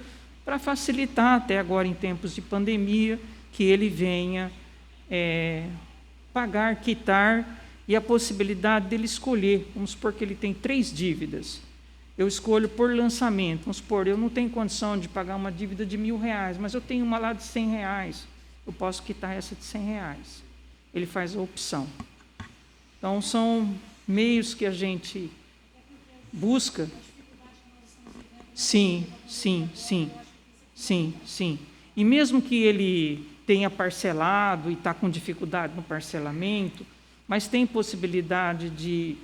para facilitar, até agora em tempos de pandemia, que ele venha pagar, quitar, e a possibilidade dele escolher. Vamos supor que ele tem 3 dívidas. Eu escolho por lançamento. Vamos supor, eu não tenho condição de pagar uma dívida de R$1.000, mas eu tenho uma lá de R$100. Eu posso quitar essa de R$100. Ele faz a opção. Então, são meios que a gente busca. Sim. E mesmo que ele tenha parcelado e está com dificuldade no parcelamento, mas tem possibilidade de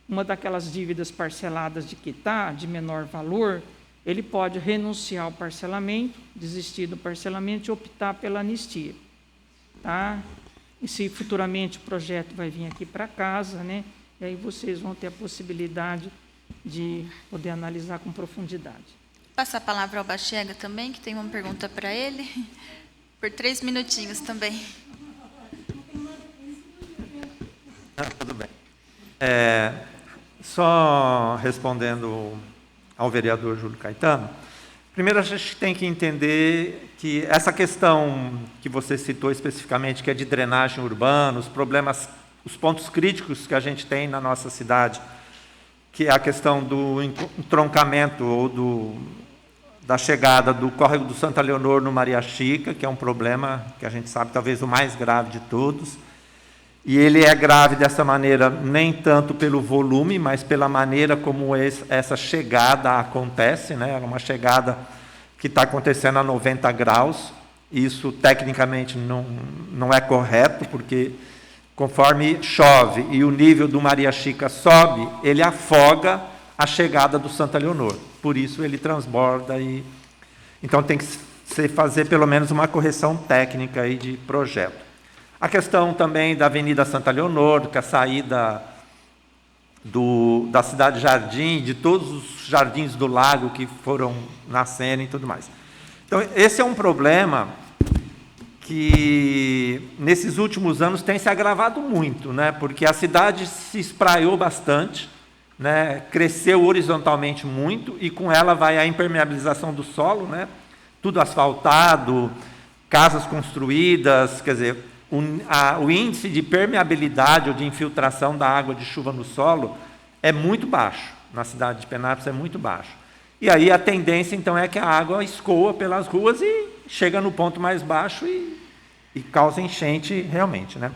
uma daquelas dívidas parceladas de quitar, de menor valor, ele pode renunciar ao parcelamento, desistir do parcelamento e optar pela anistia. Tá? E se futuramente o projeto vai vir aqui para casa, né, e aí vocês vão ter a possibilidade de poder analisar com profundidade.
Passar a palavra ao Bastiega também, que tem uma pergunta para ele, por 3 minutinhos também.
Tudo bem. Só respondendo ao vereador Júlio Caetano, primeiro a gente tem que entender que essa questão que você citou especificamente, que é de drenagem urbana, os problemas, os pontos críticos que a gente tem na nossa cidade, que é a questão do entroncamento ou da chegada do córrego do Santa Leonor no Maria Chica, que é um problema que a gente sabe talvez o mais grave de todos. E ele é grave dessa maneira, nem tanto pelo volume, mas pela maneira como essa chegada acontece, né? É uma chegada que está acontecendo a 90 graus. Isso, tecnicamente, não é correto, porque conforme chove e o nível do Maria Chica sobe, ele afoga a chegada do Santa Leonor. Por isso, ele transborda. Então, tem que se fazer, pelo menos, uma correção técnica aí de projeto. A questão também da Avenida Santa Leonor, que é a saída da Cidade Jardim, de todos os jardins do lago que foram nascendo e tudo mais. Então, esse é um problema que, nesses últimos anos, tem se agravado muito, né? Porque a cidade se espraiou bastante, né? Cresceu horizontalmente muito, e com ela vai a impermeabilização do solo, né? Tudo asfaltado, casas construídas, quer dizer, o índice de permeabilidade ou de infiltração da água de chuva no solo é muito baixo. Na cidade de Penápolis é muito baixo. E aí a tendência, então, é que a água escoa pelas ruas e chega no ponto mais baixo e causa enchente realmente, né?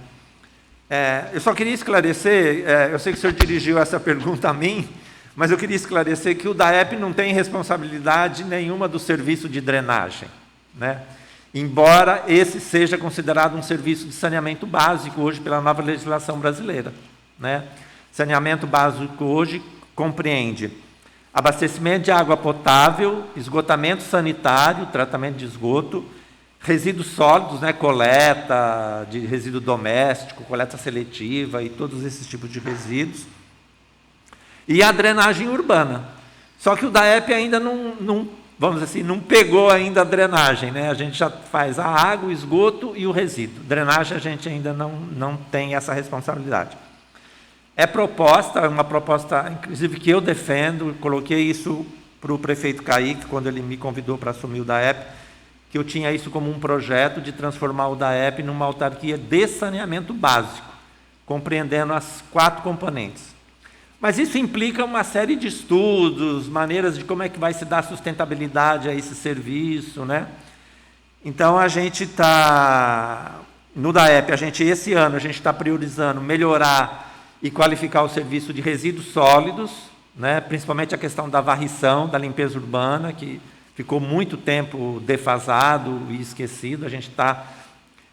Eu só queria esclarecer, eu sei que o senhor dirigiu essa pergunta a mim, mas eu queria esclarecer que o DAEP não tem responsabilidade nenhuma do serviço de drenagem, né? Embora esse seja considerado um serviço de saneamento básico hoje pela nova legislação brasileira, né? Saneamento básico hoje compreende abastecimento de água potável, esgotamento sanitário, tratamento de esgoto, resíduos sólidos, né? Coleta de resíduo doméstico, coleta seletiva e todos esses tipos de resíduos, e a drenagem urbana. Só que o DAEP ainda não vamos dizer assim, não pegou ainda a drenagem, né? A gente já faz a água, o esgoto e o resíduo. Drenagem a gente ainda não tem essa responsabilidade. É uma proposta, inclusive, que eu defendo, coloquei isso para o prefeito Kaique, quando ele me convidou para assumir o DAEP, que eu tinha isso como um projeto de transformar o DAEP numa autarquia de saneamento básico, compreendendo as 4 componentes. Mas isso implica uma série de estudos, maneiras de como é que vai se dar sustentabilidade a esse serviço, né? Então, a gente está, no DAEP, esse ano, a gente está priorizando melhorar e qualificar o serviço de resíduos sólidos, né? Principalmente a questão da varrição, da limpeza urbana, que ficou muito tempo defasado e esquecido. A gente está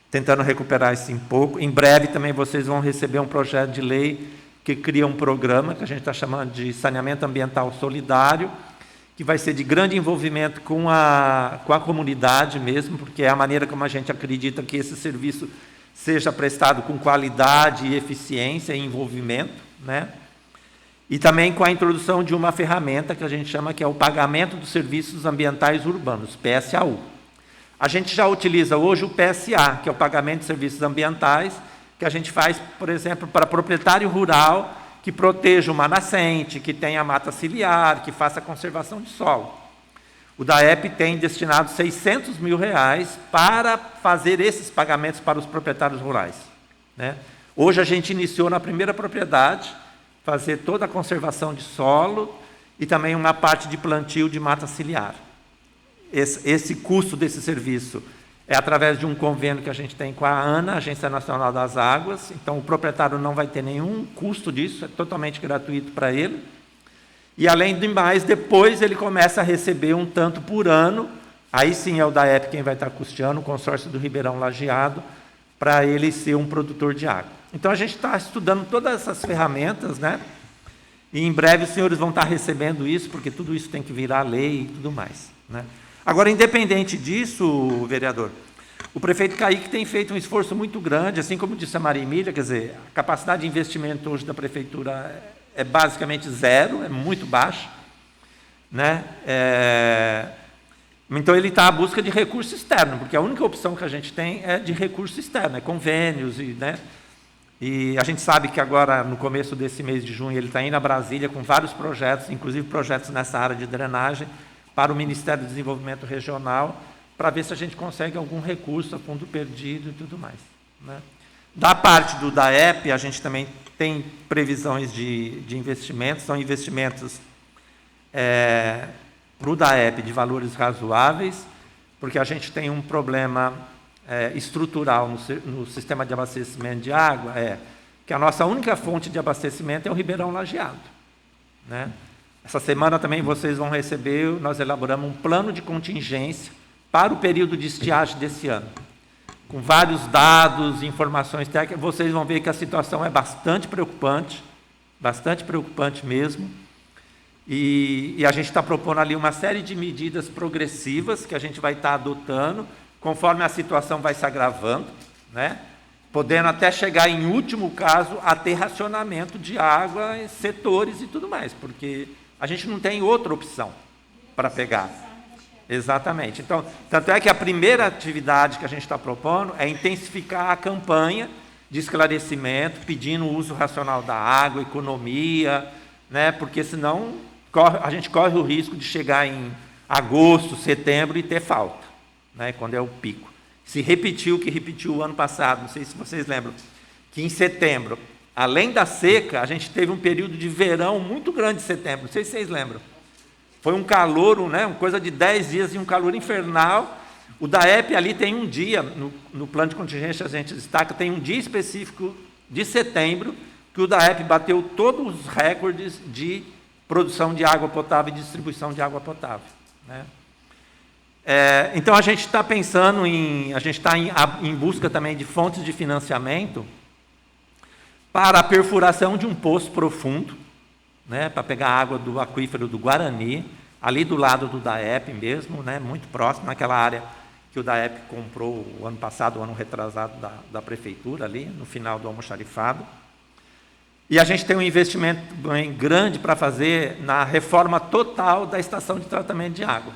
tentando recuperar isso um pouco. Em breve também vocês vão receber um projeto de lei que cria um programa que a gente está chamando de saneamento ambiental solidário, que vai ser de grande envolvimento com a comunidade mesmo, porque é a maneira como a gente acredita que esse serviço seja prestado com qualidade e eficiência e envolvimento, né? E também com a introdução de uma ferramenta que a gente chama que é o pagamento dos serviços ambientais urbanos, PSAU. A gente já utiliza hoje o PSA, que é o pagamento de serviços ambientais, que a gente faz, por exemplo, para proprietário rural que proteja uma nascente, que tenha mata ciliar, que faça conservação de solo. O DAEP tem destinado R$600 mil para fazer esses pagamentos para os proprietários rurais, né? Hoje a gente iniciou na primeira propriedade, fazer toda a conservação de solo e também uma parte de plantio de mata ciliar. Esse custo desse serviço é através de um convênio que a gente tem com a ANA, Agência Nacional das Águas. Então, o proprietário não vai ter nenhum custo disso, é totalmente gratuito para ele. E, além de mais, depois ele começa a receber um tanto por ano, aí sim é o DAEP quem vai estar custeando, o consórcio do Ribeirão Lajeado, para ele ser um produtor de água. Então, a gente está estudando todas essas ferramentas, né? E, em breve, os senhores vão estar recebendo isso, porque tudo isso tem que virar lei e tudo mais, né? Agora, independente disso, vereador, o prefeito Kaique tem feito um esforço muito grande, assim como disse a Maria Emília, quer dizer, a capacidade de investimento hoje da prefeitura é basicamente zero, é muito baixa, né? Então, ele está à busca de recurso externo, porque a única opção que a gente tem é de recurso externo, é convênios, né? E a gente sabe que agora, no começo desse mês de junho, ele está indo a Brasília com vários projetos, inclusive projetos nessa área de drenagem, para o Ministério do Desenvolvimento Regional, para ver se a gente consegue algum recurso a fundo perdido e tudo mais, né? Da parte do DAEP, a gente também tem previsões de investimentos, são investimentos para o DAEP de valores razoáveis, porque a gente tem um problema estrutural no sistema de abastecimento de água, que a nossa única fonte de abastecimento é o Ribeirão Lajeado, né? Essa semana também vocês vão receber, nós elaboramos um plano de contingência para o período de estiagem desse ano, com vários dados, informações técnicas. Vocês vão ver que a situação é bastante preocupante mesmo, e a gente está propondo ali uma série de medidas progressivas que a gente vai estar adotando, conforme a situação vai se agravando, né? Podendo até chegar, em último caso, a ter racionamento de água em setores e tudo mais, porque a gente não tem outra opção para pegar. Exatamente. Então, tanto é que a primeira atividade que a gente está propondo é intensificar a campanha de esclarecimento, pedindo o uso racional da água, economia, né? Porque senão a gente corre o risco de chegar em agosto, setembro e ter falta, né? Quando é o pico. Se repetiu o que repetiu o ano passado, não sei se vocês lembram, que em setembro, além da seca, a gente teve um período de verão muito grande em setembro, não sei se vocês lembram. Foi um calor, né, uma coisa de 10 dias e um calor infernal. O DAEP ali tem um dia, no plano de contingência a gente destaca, tem um dia específico de setembro, que o DAEP bateu todos os recordes de produção de água potável e distribuição de água potável, né? Então, a gente está pensando a gente está em busca também de fontes de financiamento para a perfuração de um poço profundo, né, para pegar água do aquífero do Guarani, ali do lado do DAEP mesmo, né, muito próximo, naquela área que o DAEP comprou o ano passado, o ano retrasado da prefeitura, ali no final do almoxarifado. E a gente tem um investimento bem grande para fazer na reforma total da estação de tratamento de água,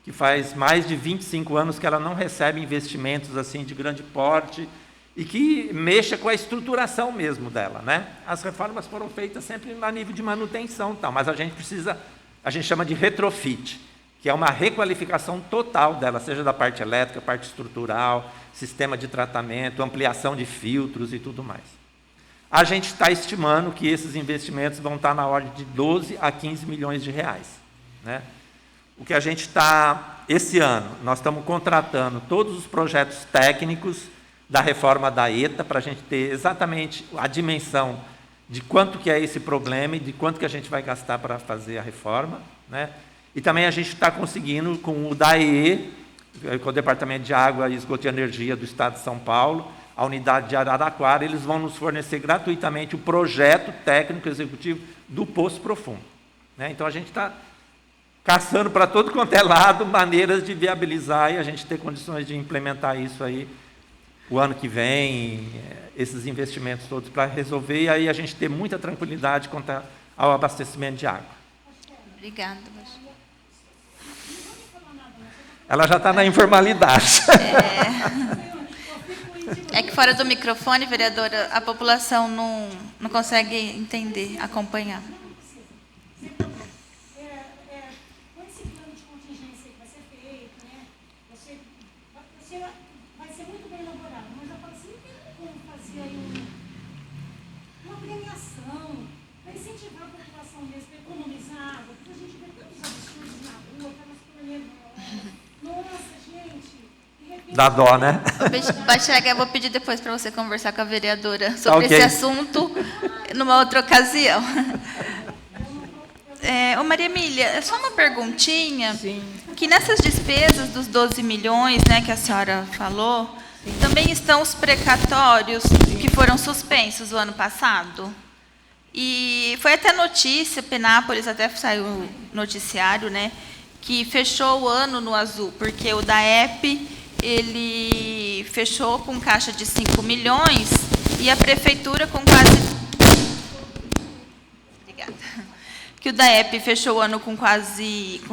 que faz mais de 25 anos que ela não recebe investimentos assim de grande porte e que mexa com a estruturação mesmo dela, né? As reformas foram feitas sempre a nível de manutenção, tal, mas a gente chama de retrofit, que é uma requalificação total dela, seja da parte elétrica, parte estrutural, sistema de tratamento, ampliação de filtros e tudo mais. A gente está estimando que esses investimentos vão estar na ordem de 12 a 15 milhões de reais, né? O que a gente está, esse ano, nós estamos contratando todos os projetos técnicos da reforma da ETA, para a gente ter exatamente a dimensão de quanto que é esse problema e de quanto que a gente vai gastar para fazer a reforma, né? E também a gente está conseguindo, com o DAE, com o Departamento de Água e Esgoto e Energia do Estado de São Paulo, a unidade de Araraquara, eles vão nos fornecer gratuitamente o projeto técnico executivo do Poço Profundo, né? Então, a gente está caçando para todo quanto é lado maneiras de viabilizar e a gente ter condições de implementar isso aí o ano que vem, esses investimentos todos para resolver, e aí a gente ter muita tranquilidade quanto ao abastecimento de água.
Obrigada.
Ela já está na informalidade.
É que fora do microfone, vereadora, a população não consegue entender, acompanhar.
Com esse plano de contingência que vai ser feito, né? Vai ser muito bem elaborado, mas eu falo assim, não tem como fazer aí uma premiação para incentivar a população mesmo, para economizar água, porque a gente vê tantos absurdos na rua, aquelas torneiras. Nossa, gente.
Dá dó, né?
Bachega, eu vou pedir depois para você conversar com a vereadora sobre esse assunto numa outra ocasião. Ô Maria Emília, é só uma perguntinha.
Sim.
Que nessas despesas dos 12 milhões, né, que a senhora falou, também estão os precatórios que foram suspensos o ano passado? E foi até notícia, Penápolis até saiu no noticiário, né, que fechou o ano no azul, porque o DAEP, ele fechou com caixa de 5 milhões e a prefeitura com quase... Obrigada. Que o DAEP fechou o ano com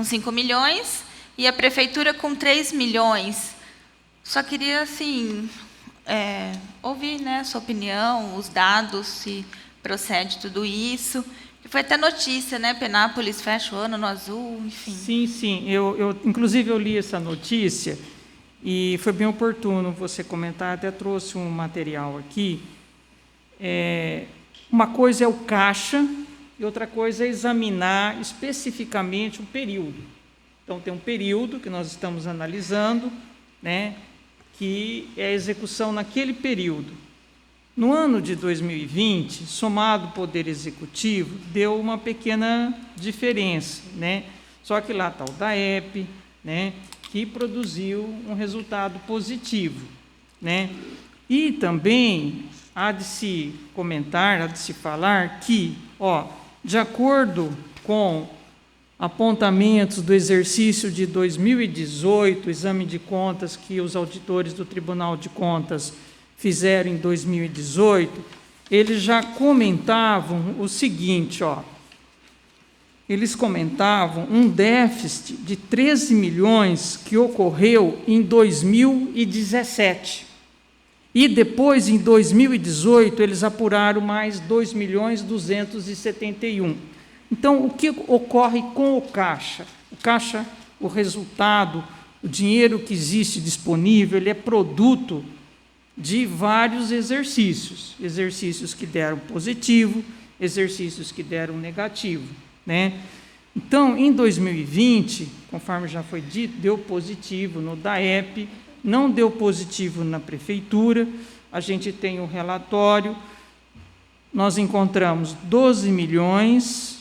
5 milhões e a prefeitura com 3 milhões. Só queria, assim, ouvir, né, a sua opinião, os dados, se procede tudo isso. Foi até notícia, né? Penápolis fecha o ano no azul, enfim.
Sim. Inclusive, eu li essa notícia e foi bem oportuno você comentar, até trouxe um material aqui. Uma coisa é o caixa e outra coisa é examinar especificamente o período. Então, tem um período que nós estamos analisando, né, que é a execução naquele período. No ano de 2020, somado o Poder Executivo, deu uma pequena diferença, né? Só que lá está o DAEP, né, que produziu um resultado positivo, né? E também há de se comentar, há de se falar que, de acordo com apontamentos do exercício de 2018, exame de contas que os auditores do Tribunal de Contas fizeram em 2018, eles já comentavam o seguinte, eles comentavam um déficit de 13 milhões que ocorreu em 2017. E depois, em 2018, eles apuraram mais 2.271.000. Então, o que ocorre com o caixa? O caixa, o resultado, o dinheiro que existe disponível, ele é produto de vários exercícios que deram positivo, exercícios que deram negativo, né? Então, em 2020, conforme já foi dito, deu positivo no DAEP, não deu positivo na prefeitura, a gente tem o relatório, nós encontramos 12 milhões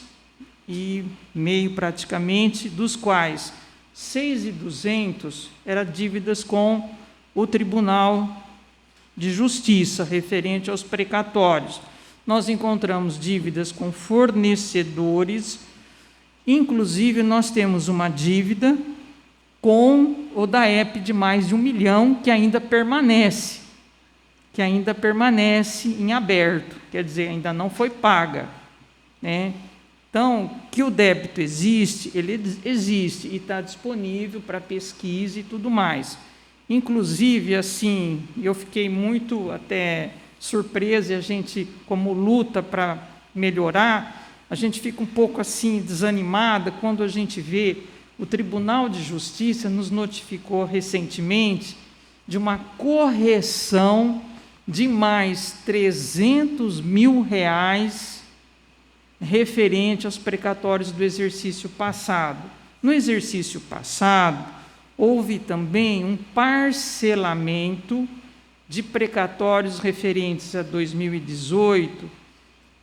e meio praticamente, dos quais 6.200 eram dívidas com o Tribunal de Justiça, referente aos precatórios. Nós encontramos dívidas com fornecedores, inclusive nós temos uma dívida com o DAEP de mais de 1 milhão, que ainda permanece em aberto, quer dizer, ainda não foi paga, né? Então, que o débito existe, ele existe e está disponível para pesquisa e tudo mais. Inclusive, assim, eu fiquei muito até surpresa, e a gente, como luta para melhorar, a gente fica um pouco assim desanimada quando a gente vê o Tribunal de Justiça nos notificou recentemente de uma correção de mais R$300 mil referente aos precatórios do exercício passado. No exercício passado, houve também um parcelamento de precatórios referentes a 2018,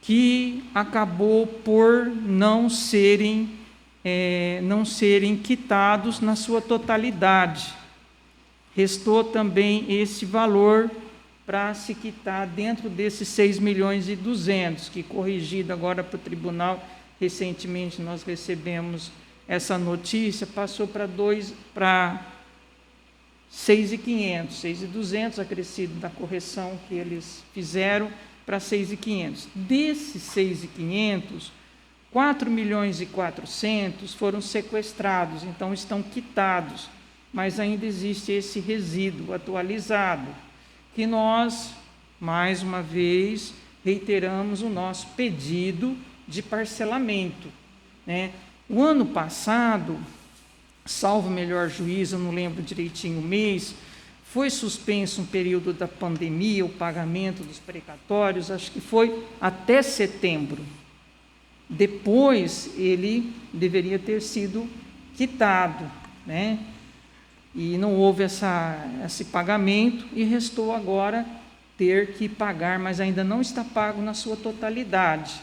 que acabou por não serem quitados na sua totalidade. Restou também esse valor para se quitar dentro desses 6.200.000, que, corrigido agora para o tribunal, recentemente nós recebemos essa notícia, passou para 6.500, 6.200, acrescido da correção que eles fizeram para 6.500. Desses 6.500, 4.400.000 foram sequestrados, então estão quitados, mas ainda existe esse resíduo atualizado, que nós, mais uma vez, reiteramos o nosso pedido de parcelamento, né? O ano passado, salvo melhor juízo, eu não lembro direitinho o mês, foi suspenso um período da pandemia, o pagamento dos precatórios, acho que foi até setembro. Depois, ele deveria ter sido quitado, né? E não houve esse pagamento, e restou agora ter que pagar, mas ainda não está pago na sua totalidade.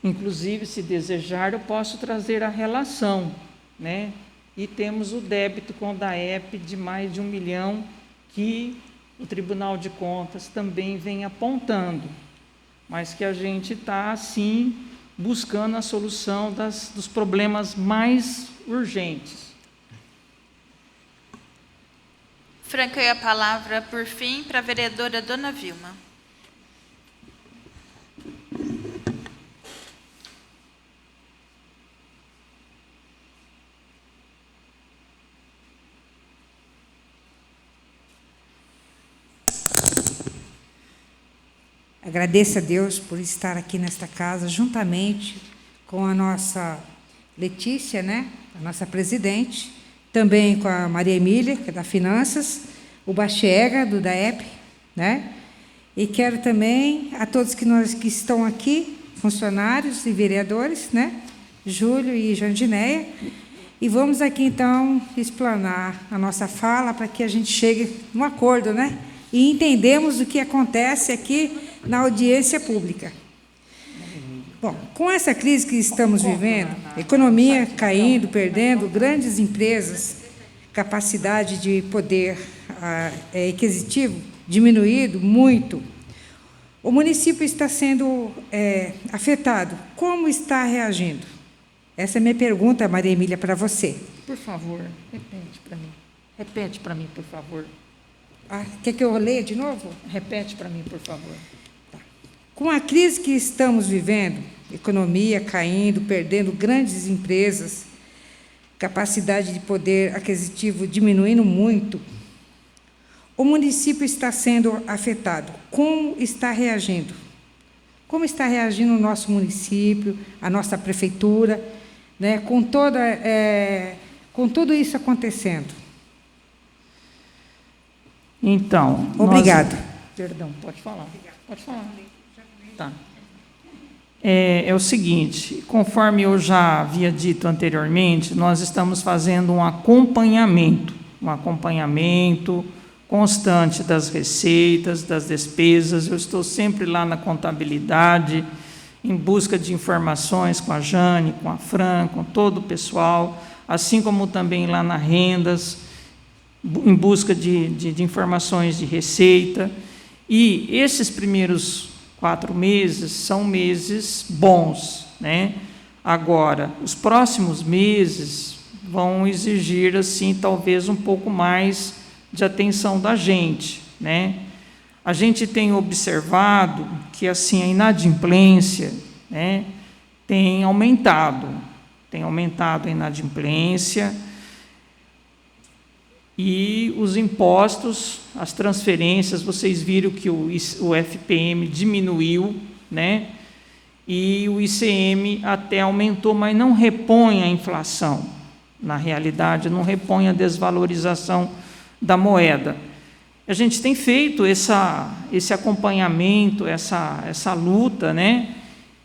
Inclusive, se desejar, eu posso trazer a relação, né? E temos o débito com o DAEP de mais de 1 milhão, que o Tribunal de Contas também vem apontando, mas que a gente está, assim, buscando a solução dos problemas mais urgentes.
Franqueio a palavra, por fim, para a vereadora Dona Vilma.
Agradeço a Deus por estar aqui nesta casa, juntamente com a nossa Letícia, né, a nossa presidente, também com a Maria Emília, que é da Finanças, o Bachiega, do DAEP, né? E quero também a todos que estão aqui, funcionários e vereadores, né? Júlio e Jandinéia. E vamos aqui, então, explanar a nossa fala para que a gente chegue num acordo, né? E entendemos o que acontece aqui na audiência pública. Bom, com essa crise que estamos vivendo, economia caindo, perdendo, grandes empresas, capacidade de poder aquisitivo diminuído muito, o município está sendo afetado. Como está reagindo? Essa é a minha pergunta, Maria Emília, para você.
Por favor, repete para mim. Repete para mim, por favor.
Quer que eu leia de novo?
Repete para mim, por favor.
Com a crise que estamos vivendo, economia caindo, perdendo grandes empresas, capacidade de poder aquisitivo diminuindo muito, o município está sendo afetado. Como está reagindo? Como está reagindo o nosso município, a nossa prefeitura, né, com tudo isso acontecendo?
Então,
obrigado.
Perdão, pode falar. Pode falar. Tá. É o seguinte, conforme eu já havia dito anteriormente, nós estamos fazendo um acompanhamento constante das receitas, das despesas. Eu estou sempre lá na contabilidade, em busca de informações com a Jane, com a Fran, com todo o pessoal, assim como também lá na rendas, em busca de informações de receita. E esses primeiros 4 meses são meses bons, né? Agora, os próximos meses vão exigir, assim, talvez um pouco mais de atenção da gente, né? A gente tem observado que, assim, a inadimplência, né, tem aumentado a inadimplência, e os impostos, as transferências, vocês viram que o FPM diminuiu, né? e o ICM até aumentou, mas não repõe a inflação. Na realidade, não repõe a desvalorização da moeda. A gente tem feito esse acompanhamento, essa luta, né?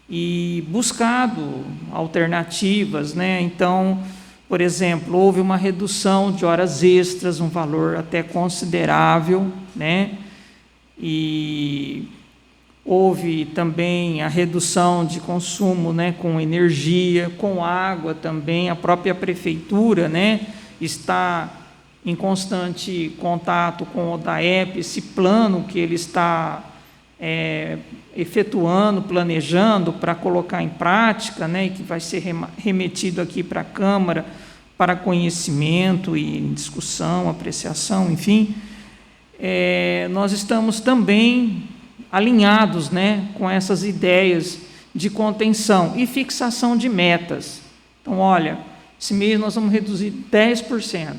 E buscado alternativas, né? Então, por exemplo, houve uma redução de horas extras, um valor até considerável, né? E houve também a redução de consumo, né, com energia, com água também. A própria prefeitura, né, está em constante contato com o DAEP, esse plano que ele está efetuando, planejando para colocar em prática, né, e que vai ser remetido aqui para a Câmara para conhecimento e discussão, apreciação, enfim. Nós estamos também alinhados, né, com essas ideias de contenção e fixação de metas. Então, olha, esse mês nós vamos reduzir 10%,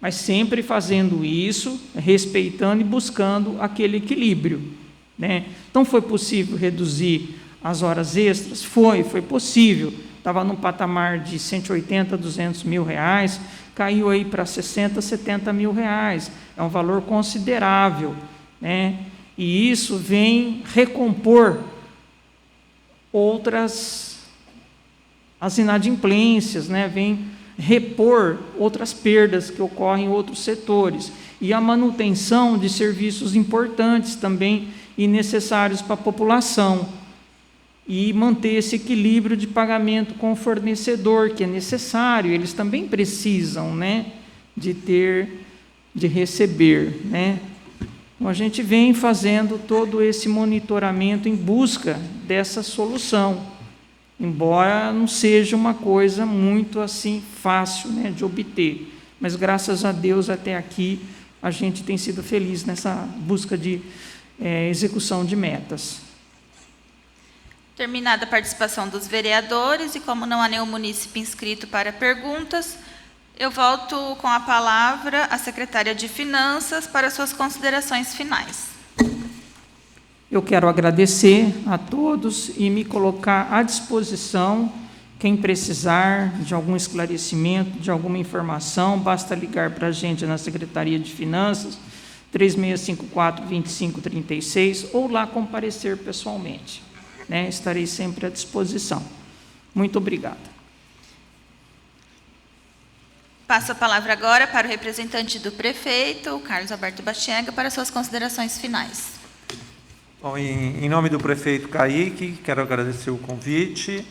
mas sempre fazendo isso, respeitando e buscando aquele equilíbrio, né? Então, foi possível reduzir as horas extras? Foi possível. Estava num patamar de 180, 200 mil reais, caiu aí para 60, 70 mil reais. É um valor considerável, né? E isso vem recompor as inadimplências, né? Vem repor outras perdas que ocorrem em outros setores, e a manutenção de serviços importantes também e necessários para a população, e manter esse equilíbrio de pagamento com o fornecedor, que é necessário, eles também precisam, né, de receber, né? Então, a gente vem fazendo todo esse monitoramento em busca dessa solução, embora não seja uma coisa muito assim fácil, né, de obter, mas graças a Deus até aqui a gente tem sido feliz nessa busca de execução de metas.
Terminada a participação dos vereadores, e como não há nenhum munícipe inscrito para perguntas, eu volto com a palavra à secretária de Finanças para suas considerações finais.
Eu quero agradecer a todos e me colocar à disposição. Quem precisar de algum esclarecimento, de alguma informação, basta ligar para a gente na Secretaria de Finanças, 3654-2536, ou lá comparecer pessoalmente, né? Estarei sempre à disposição. Muito obrigada.
Passo a palavra agora para o representante do prefeito, Carlos Alberto Bastiega, para suas considerações finais.
Bom, em nome do prefeito Kaique, quero agradecer o convite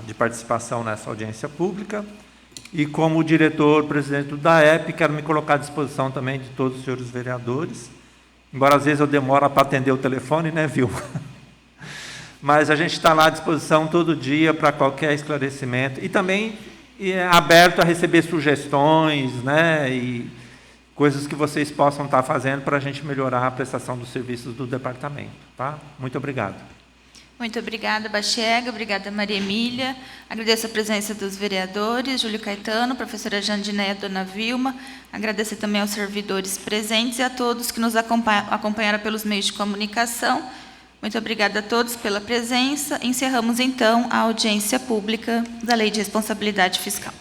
de participação nessa audiência pública, e como diretor-presidente do DAEP, quero me colocar à disposição também de todos os senhores vereadores, embora às vezes eu demore para atender o telefone, né, Vilma? Mas a gente está lá à disposição todo dia para qualquer esclarecimento, e também aberto a receber sugestões, né, e coisas que vocês possam estar fazendo para a gente melhorar a prestação dos serviços do departamento. Tá? Muito obrigado.
Muito obrigada, Bastiega. Obrigada, Maria Emília. Agradeço a presença dos vereadores, Júlio Caetano, professora Jandinéia, dona Vilma. Agradecer também aos servidores presentes e a todos que nos acompanharam pelos meios de comunicação. Muito obrigada a todos pela presença. Encerramos, então, a audiência pública da Lei de Responsabilidade Fiscal.